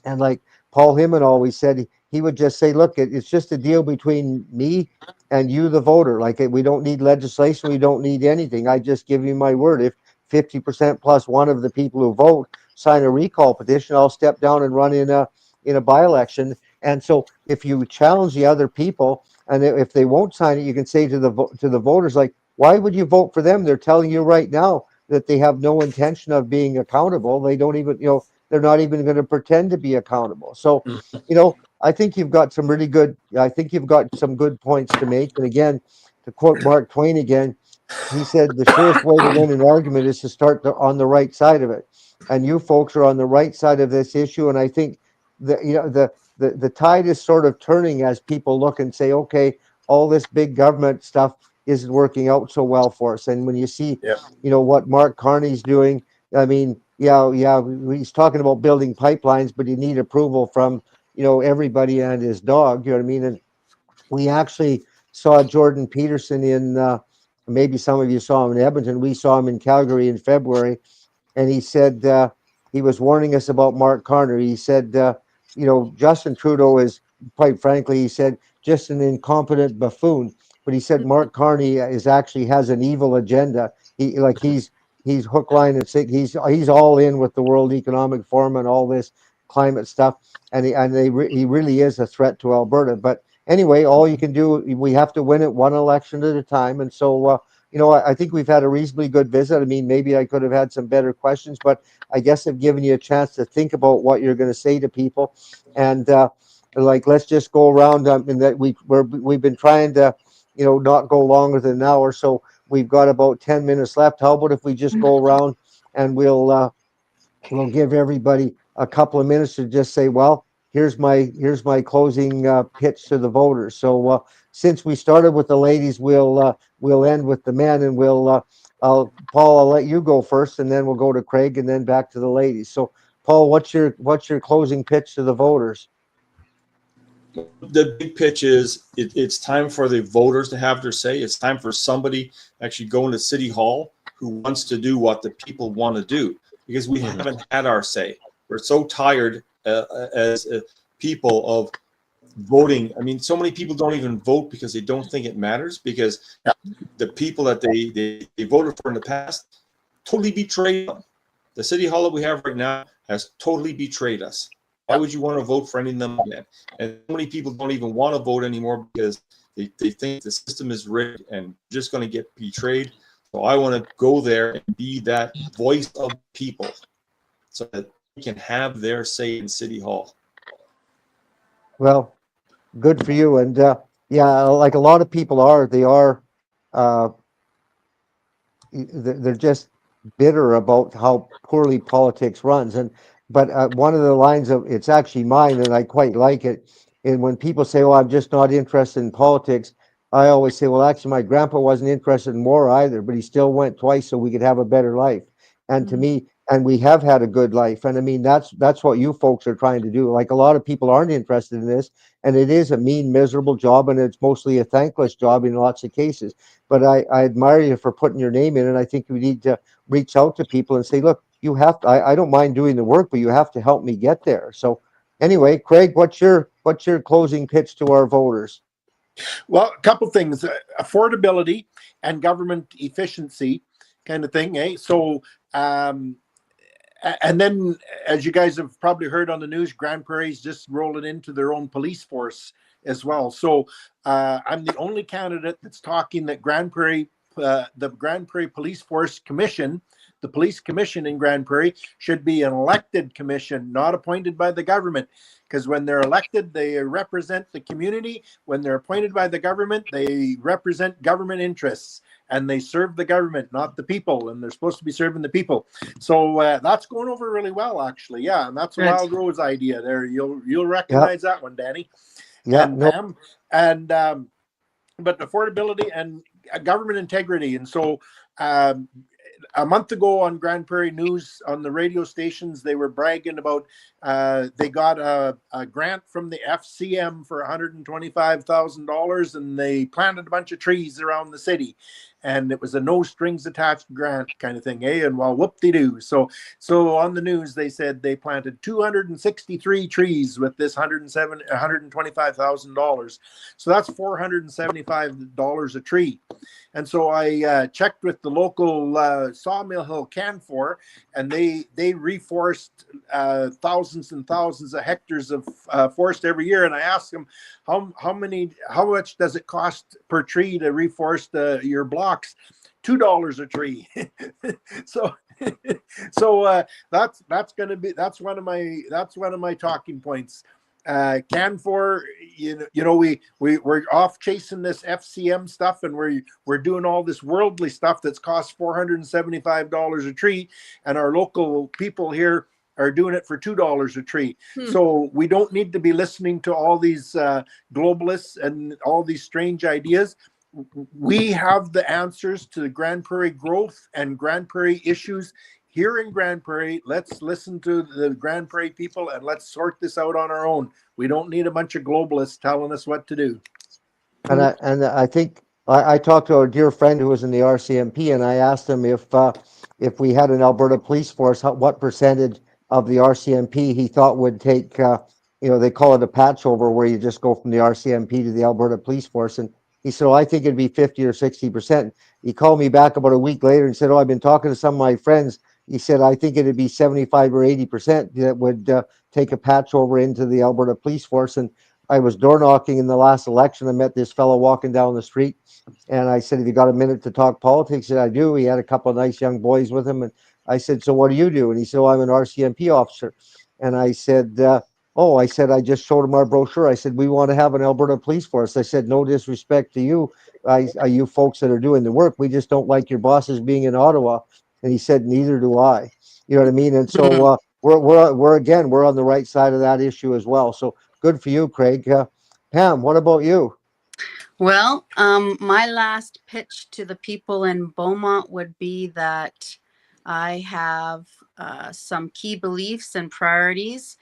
like Paul Heyman always said, he would just say, look, it's just a deal between me and you, the voter. Like, we don't need legislation. We don't need anything. I just give you my word. If 50% plus one of the people who vote sign a recall petition, I'll step down and run in a by-election. And so if you challenge the other people, and if they won't sign it, you can say to the voters, like, why would you vote for them? They're telling you right now that they have no intention of being accountable. They don't even, they're not even going to pretend to be accountable. So, I think you've got some good points to make. And again, to quote Mark Twain again, he said, the surest way to win an argument is to start on the right side of it. And you folks are on the right side of this issue. And I think the tide is sort of turning as people look and say, okay, all this big government stuff isn't working out so well for us. And when you see, what Mark Carney's doing, I mean, yeah, he's talking about building pipelines, but you need approval from, everybody and his dog. You know what I mean? And we actually saw Jordan Peterson in, maybe some of you saw him in Edmonton. We saw him in Calgary in February, and he said he was warning us about Mark Carney. He said, Justin Trudeau is, quite frankly, he said, just an incompetent buffoon. But he said Mark Carney is actually has an evil agenda. He's hook, line, and sinker. He's all in with the World Economic Forum and all this climate stuff, and he really is a threat to Alberta. But anyway, all you can do, we have to win it one election at a time, and so. I think we've had a reasonably good visit. I mean, maybe I could have had some better questions, but I guess I've given you a chance to think about what you're going to say to people. And let's just go around. And that we've been trying to, not go longer than an hour. So we've got about 10 minutes left. How about if we just go around and we'll give everybody a couple of minutes to just say, well, here's my closing pitch to the voters. So since we started with the ladies, we'll end with the men, and Paul, I'll let you go first, and then we'll go to Craig, and then back to the ladies. So Paul, what's your closing pitch to the voters?
The big pitch is it's time for the voters to have their say. It's time for somebody actually going to City Hall who wants to do what the people want to do, because we haven't had our say. We're so tired as people of voting. I mean, so many people don't even vote because they don't think it matters, because the people that they voted for in the past totally betrayed them. The City Hall that we have right now has totally betrayed us. Why would you want to vote for any of them again? And so many people don't even want to vote anymore because they think the system is rigged and just going to get betrayed. So I want to go there and be that voice of people so that they can have their say in City Hall.
Well, good for you. And yeah, like a lot of people they're just bitter about how poorly politics runs. But one of the lines of, it's actually mine, and I quite like it. And when people say, "Oh, I'm just not interested in politics," I always say, "Well, actually, my grandpa wasn't interested in war either, but he still went twice so we could have a better life." And to me, and we have had a good life. And I mean, that's what you folks are trying to do. Like, a lot of people aren't interested in this, and it is a mean, miserable job, and it's mostly a thankless job in lots of cases. But I admire you for putting your name in, and I think we need to reach out to people and say, look, you have to, I don't mind doing the work, but you have to help me get there. So anyway, Craig, what's your closing pitch to our voters?
Well, a couple things: affordability and government efficiency, kind of thing, eh? So, and then, as you guys have probably heard on the news, Grand Prairie's just rolling into their own police force as well. So, I'm the only candidate that's talking that Grand Prairie, the Grand Prairie Police Force Commission, the police commission in Grand Prairie, should be an elected commission, not appointed by the government. Because when they're elected, they represent the community. When they're appointed by the government, they represent government interests, and they serve the government, not the people. And they're supposed to be serving the people. So that's going over really well, actually. Yeah, and that's a Wild Rose idea there. You'll recognize that one, Danny.
Yeah,
and Pam. And but affordability and government integrity. And so a month ago on Grand Prairie News, on the radio stations, they were bragging about they got a grant from the FCM for $125,000, and they planted a bunch of trees around the city. And it was a no strings attached grant kind of thing, eh? And well, whoop-de-doo. So on the news, they said they planted 263 trees with this $125,000. So that's $475 a tree. And so I checked with the local Sawmill Hill Canfor, and they reforest thousands and thousands of hectares of forest every year. And I asked them, how much does it cost per tree to reforest your blocks? $2 a tree. So that's one of my talking points. Canfor, we're off chasing this FCM stuff, and we're doing all this worldly stuff that's cost $475 a tree, and our local people here are doing it for $2 a tree. So we don't need to be listening to all these globalists and all these strange ideas. We have the answers to the Grand Prairie growth and Grand Prairie issues here in Grand Prairie, let's listen to the Grand Prairie people and let's sort this out on our own. We don't need a bunch of globalists telling us what to do.
And I think I talked to a dear friend who was in the RCMP, and I asked him if we had an Alberta police force, what percentage of the RCMP he thought would take. They call it a patch over, where you just go from the RCMP to the Alberta police force. And he said, "Oh, I think it'd be 50 or 60%." He called me back about a week later and said, "Oh, I've been talking to some of my friends." He said, "I think it'd be 75 or 80% that would take a patch over into the Alberta police force." And I was door knocking in the last election. I met this fellow walking down the street, and I said, "Have you got a minute to talk politics?" He said, "I do." He had a couple of nice young boys with him, and I said, "So what do you do?" And he said, "Oh, I'm an RCMP officer." And I said, "Oh," I said, "I just showed him our brochure." I said, "We want to have an Alberta police force." I said, "No disrespect to you, you folks that are doing the work. We just don't like your bosses being in Ottawa." And he said, "Neither do I." You know what I mean? And so we're on the right side of that issue as well. So good for you, Craig. Pam, what about you?
Well, my last pitch to the people in Beaumont would be that I have some key beliefs and priorities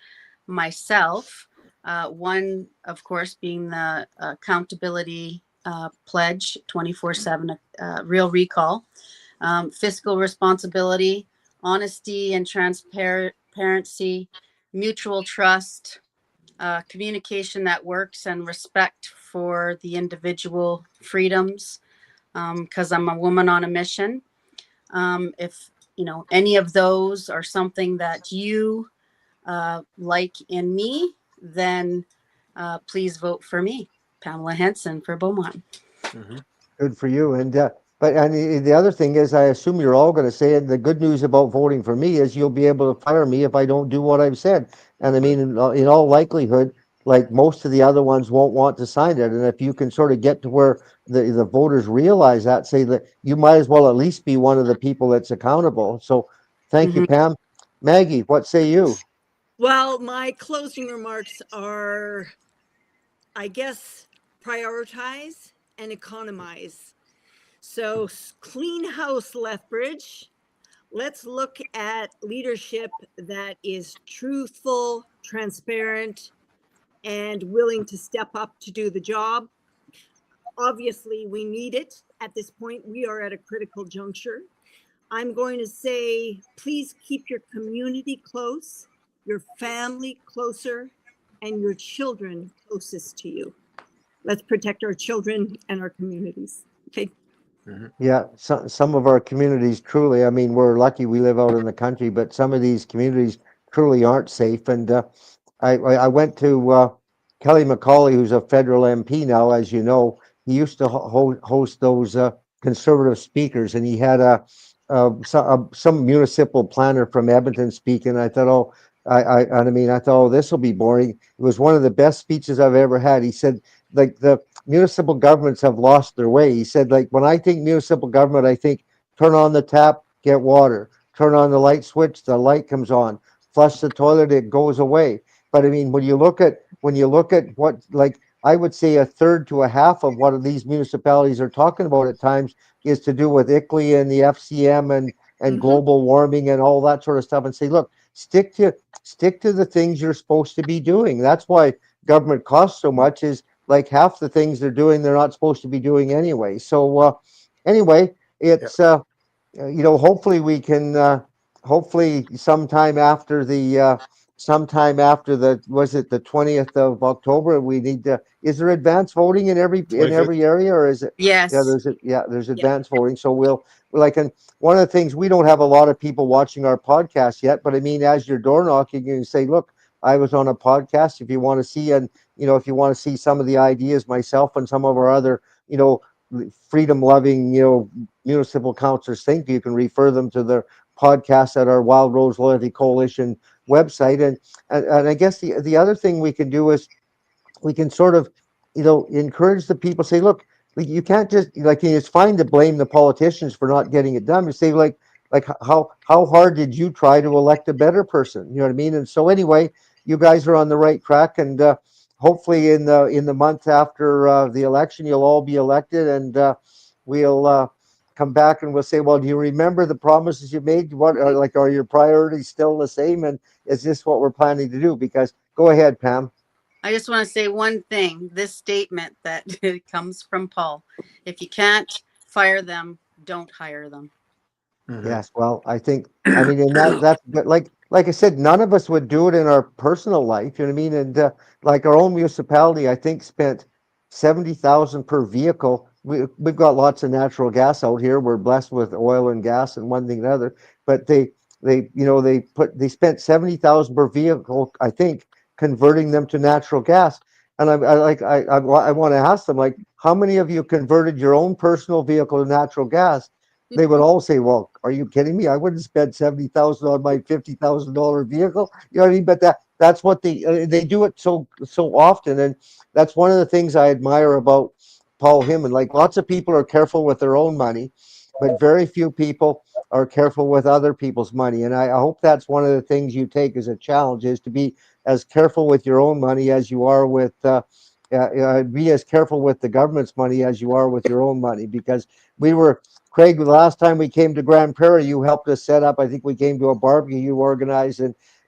myself. One, of course, being the accountability pledge 24/7, real recall, fiscal responsibility, honesty and transparency, mutual trust, communication that works, and respect for the individual freedoms, because I'm a woman on a mission. If any of those are something that you like in me, then please vote for me, Pamela Henson, for Beaumont.
Mm-hmm.
Good for you. And the other thing is, I assume you're all going to say it. The good news about voting for me is you'll be able to fire me if I don't do what I've said. And I mean, in all likelihood, like most of the other ones won't want to sign it. And if you can sort of get to where the voters realize that, say that you might as well at least be one of the people that's accountable. So thank you, Pam. Maggie, what say you?
Well, my closing remarks are, I guess, prioritize and economize. So clean house, Lethbridge. Let's look at leadership that is truthful, transparent, and willing to step up to do the job. Obviously, we need it at this point. We are at a critical juncture. I'm going to say, please keep your community close, your family closer, and your children closest to you. Let's protect our children and our communities. Okay.
Yeah, some of our communities truly, I mean, we're lucky we live out in the country, but some of these communities truly aren't safe. And I went to Kelly McCauley, who's a federal MP now, as you know. He used to host those conservative speakers, and he had some municipal planner from Edmonton speaking. I thought, oh, I thought, oh, this will be boring. It was one of the best speeches I've ever had. He said, like, the municipal governments have lost their way. He said, like, when I think municipal government, I think turn on the tap, get water, turn on the light switch, the light comes on, flush the toilet, it goes away. But I mean, when you look at what, like, I would say a third to a half of what these municipalities are talking about at times is to do with ICLEI and the FCM and global warming and all that sort of stuff, and say, look, stick to the things you're supposed to be doing. That's why government costs so much, is like half the things they're doing, they're not supposed to be doing anyway. So anyway, it's hopefully we can hopefully sometime after the was it the 20th of October, we need to, is there advance voting in every area, or is it?
Yes.
There's advance voting. So we'll like, and one of the things, we don't have a lot of people watching our podcast yet, but I mean, as you're door knocking, you can say, look, I was on a podcast. If you want to see, and if you want to see some of the ideas myself and some of our other, freedom loving, municipal councillors think, you can refer them to their podcast at our Wild Rose Loyalty Coalition website. And I guess the other thing we can do is we can sort of, encourage the people, say, look, you can't just, like, it's fine to blame the politicians for not getting it done. You say, like how hard did you try to elect a better person? You know what I mean? And so anyway, you guys are on the right track, and hopefully in the month after the election, you'll all be elected, and we'll come back and we'll say, well, do you remember the promises you made? What are your priorities still the same? And is this what we're planning to do? Because go ahead, Pam.
I just want to say one thing, this statement that comes from Paul. If you can't fire them, don't hire them.
Yes, well, I mean, and that's but like I said, none of us would do it in our personal life. You know what I mean? And like our own municipality, I think spent 70,000 per vehicle. We've got lots of natural gas out here. We're blessed with oil and gas and one thing and another. But they spent 70,000 per vehicle, I think, converting them to natural gas. And I want to ask them, like, how many of you converted your own personal vehicle to natural gas? They would all say, well, are you kidding me? I wouldn't spend 70,000 on my $50,000 vehicle. You know what I mean? But that's what they do it so often. And that's one of the things I admire about Paul Heyman. Like, lots of people are careful with their own money, but very few people are careful with other people's money. And I hope that's one of the things you take as a challenge, is to be as careful with your own money as you are with be as careful with the government's money as you are with your own money. Because Craig, the last time we came to Grand Prairie, you helped us set up. I think we came to a barbecue you organized,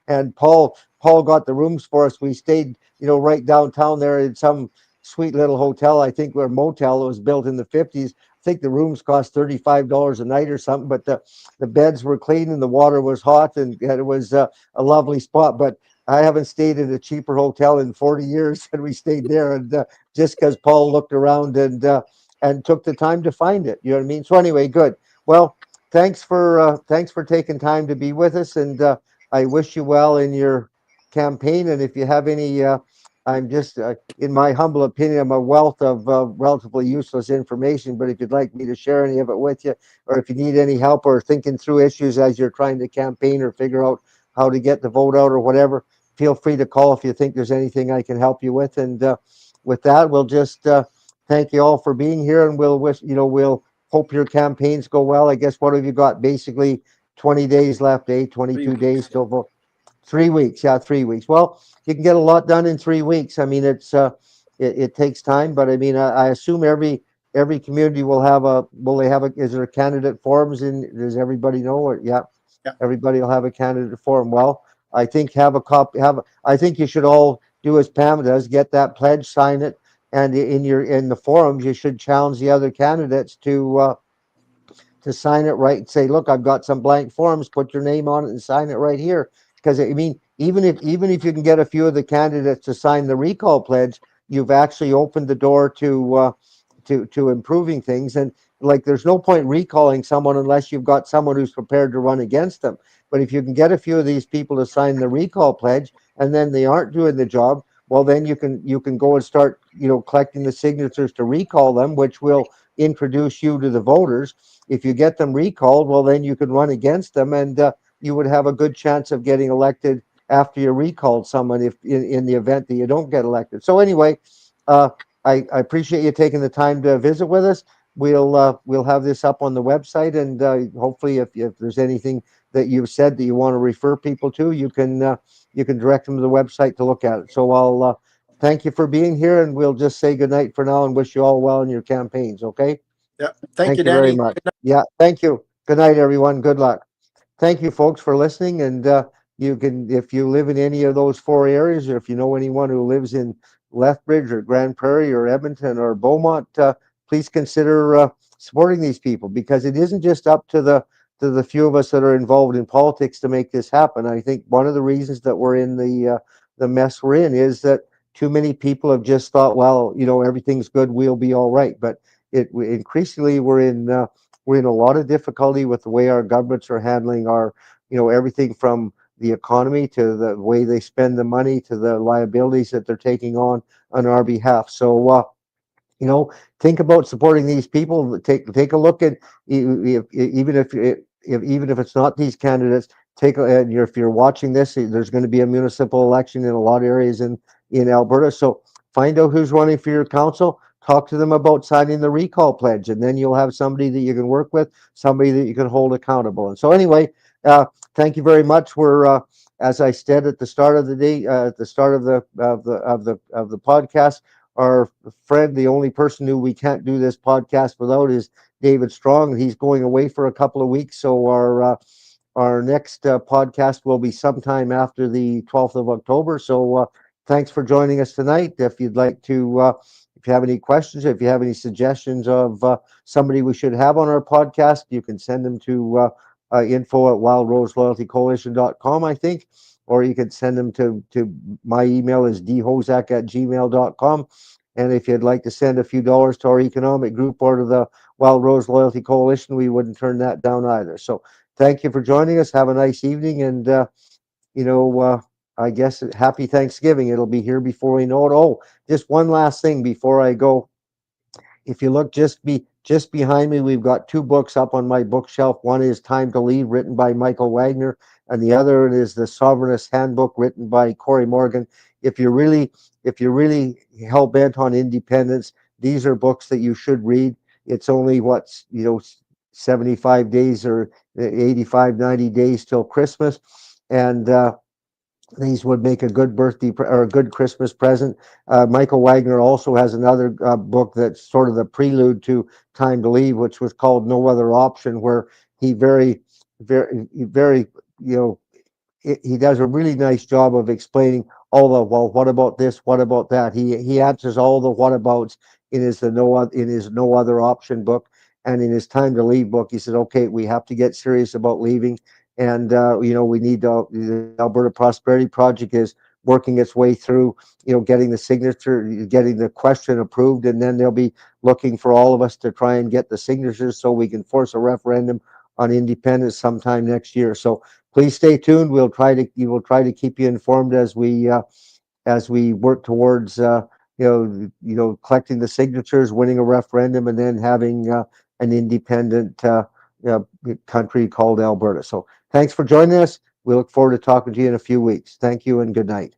and Paul got the rooms for us. We stayed, right downtown there in some sweet little hotel. I think, or motel. It was built in the 50s. I think the rooms cost $35 a night or something, but the beds were clean and the water was hot, and it was a lovely spot. But I haven't stayed in a cheaper hotel in 40 years, and we stayed there, and just because Paul looked around and took the time to find it. You know what I mean? So anyway, good. Well, thanks for taking time to be with us, and I wish you well in your campaign. And if you have any, I'm just, in my humble opinion, I'm a wealth of relatively useless information. But if you'd like me to share any of it with you, or if you need any help or thinking through issues as you're trying to campaign or figure out how to get the vote out or whatever, feel free to call if you think there's anything I can help you with. And with that, we'll just thank you all for being here, and we'll hope your campaigns go well. I guess, what have you got? Basically 20 days left, 22 days till vote. 3 weeks. Yeah, 3 weeks. Well, you can get a lot done in 3 weeks. I mean, it takes time, but I mean, I assume every community will have is there candidate forums does everybody know? Or, yeah, everybody will have a candidate forum. Well, I think I think you should all do as Pam does, get that pledge, sign it, and in the forums, you should challenge the other candidates to sign it, right, and say, look, I've got some blank forms, put your name on it and sign it right here. Because I mean, even if you can get a few of the candidates to sign the recall pledge, you've actually opened the door to improving things. And like, there's no point recalling someone unless you've got someone who's prepared to run against them. But if you can get a few of these people to sign the recall pledge, and then they aren't doing the job, well, then you can go and start, collecting the signatures to recall them, which will introduce you to the voters. If you get them recalled, well, then you can run against them, and you would have a good chance of getting elected after you recalled someone, if in the event that you don't get elected. So anyway, I appreciate you taking the time to visit with us. We'll have this up on the website, and hopefully, if there's anything that you've said that you want to refer people to, you can direct them to the website to look at it. So I'll thank you for being here, and we'll just say good night for now and wish you all well in your campaigns. Okay.
Yeah. Thank you,
very
Danny.
much. Yeah. Thank you. Good night, everyone. Good luck. Thank you, folks, for listening. And you can, if you live in any of those 4 areas, or if you know anyone who lives in Lethbridge or Grand Prairie or Edmonton or Beaumont, please consider supporting these people, because it isn't just up to the few of us that are involved in politics to make this happen. I think one of the reasons that we're in the mess we're in is that too many people have just thought, well, everything's good, we'll be all right. But increasingly we're in a lot of difficulty with the way our governments are handling our, everything from the economy to the way they spend the money to the liabilities that they're taking on our behalf. So, think about supporting these people. Take a look at, even if it's not these candidates. If you're watching this, there's going to be a municipal election in a lot of areas in Alberta. So find out who's running for your council. Talk to them about signing the recall pledge, and then you'll have somebody that you can work with, somebody that you can hold accountable. And so anyway, thank you very much. We're, as I said at the start of the day, at the start of the podcast, our friend, the only person who we can't do this podcast without is David Strong. He's going away for a couple of weeks, so our next podcast will be sometime after the 12th of October. So thanks for joining us tonight. If you'd like to, if you have any questions, if you have any suggestions of somebody we should have on our podcast, you can send them to info@wildroseloyaltycoalition.com, I think, or you could send them to my email is dhozak@gmail.com. And if you'd like to send a few dollars to our economic group or to the Wild Rose Loyalty Coalition, we wouldn't turn that down either. So thank you for joining us. Have a nice evening. And, I guess happy Thanksgiving. It'll be here before we know it. Oh, just one last thing before I go. If you look just behind me, we've got two books up on my bookshelf. One is Time to Leave, written by Michael Wagner, and the other is The Sovereignist Handbook, written by Corey Morgan. If you're really hell bent on independence, these are books that you should read. It's only 75 days or 85, 90 days till Christmas, and these would make a good birthday or a good Christmas present. Michael Wagner also has another book that's sort of the prelude to Time to Leave, which was called No Other Option, where he very, he does a really nice job of explaining all the, well, what about this? What about that? He answers all the what abouts in his No Other Option book. And in his Time to Leave book, he said, okay, we have to get serious about leaving. And, we need the Alberta Prosperity Project is working its way through, getting the signature, getting the question approved. And then they'll be looking for all of us to try and get the signatures so we can force a referendum on independence sometime next year. So please stay tuned. We will try to keep you informed as we work towards, collecting the signatures, winning a referendum, and then having an independent country called Alberta. So thanks for joining us. We look forward to talking to you in a few weeks. Thank you and good night.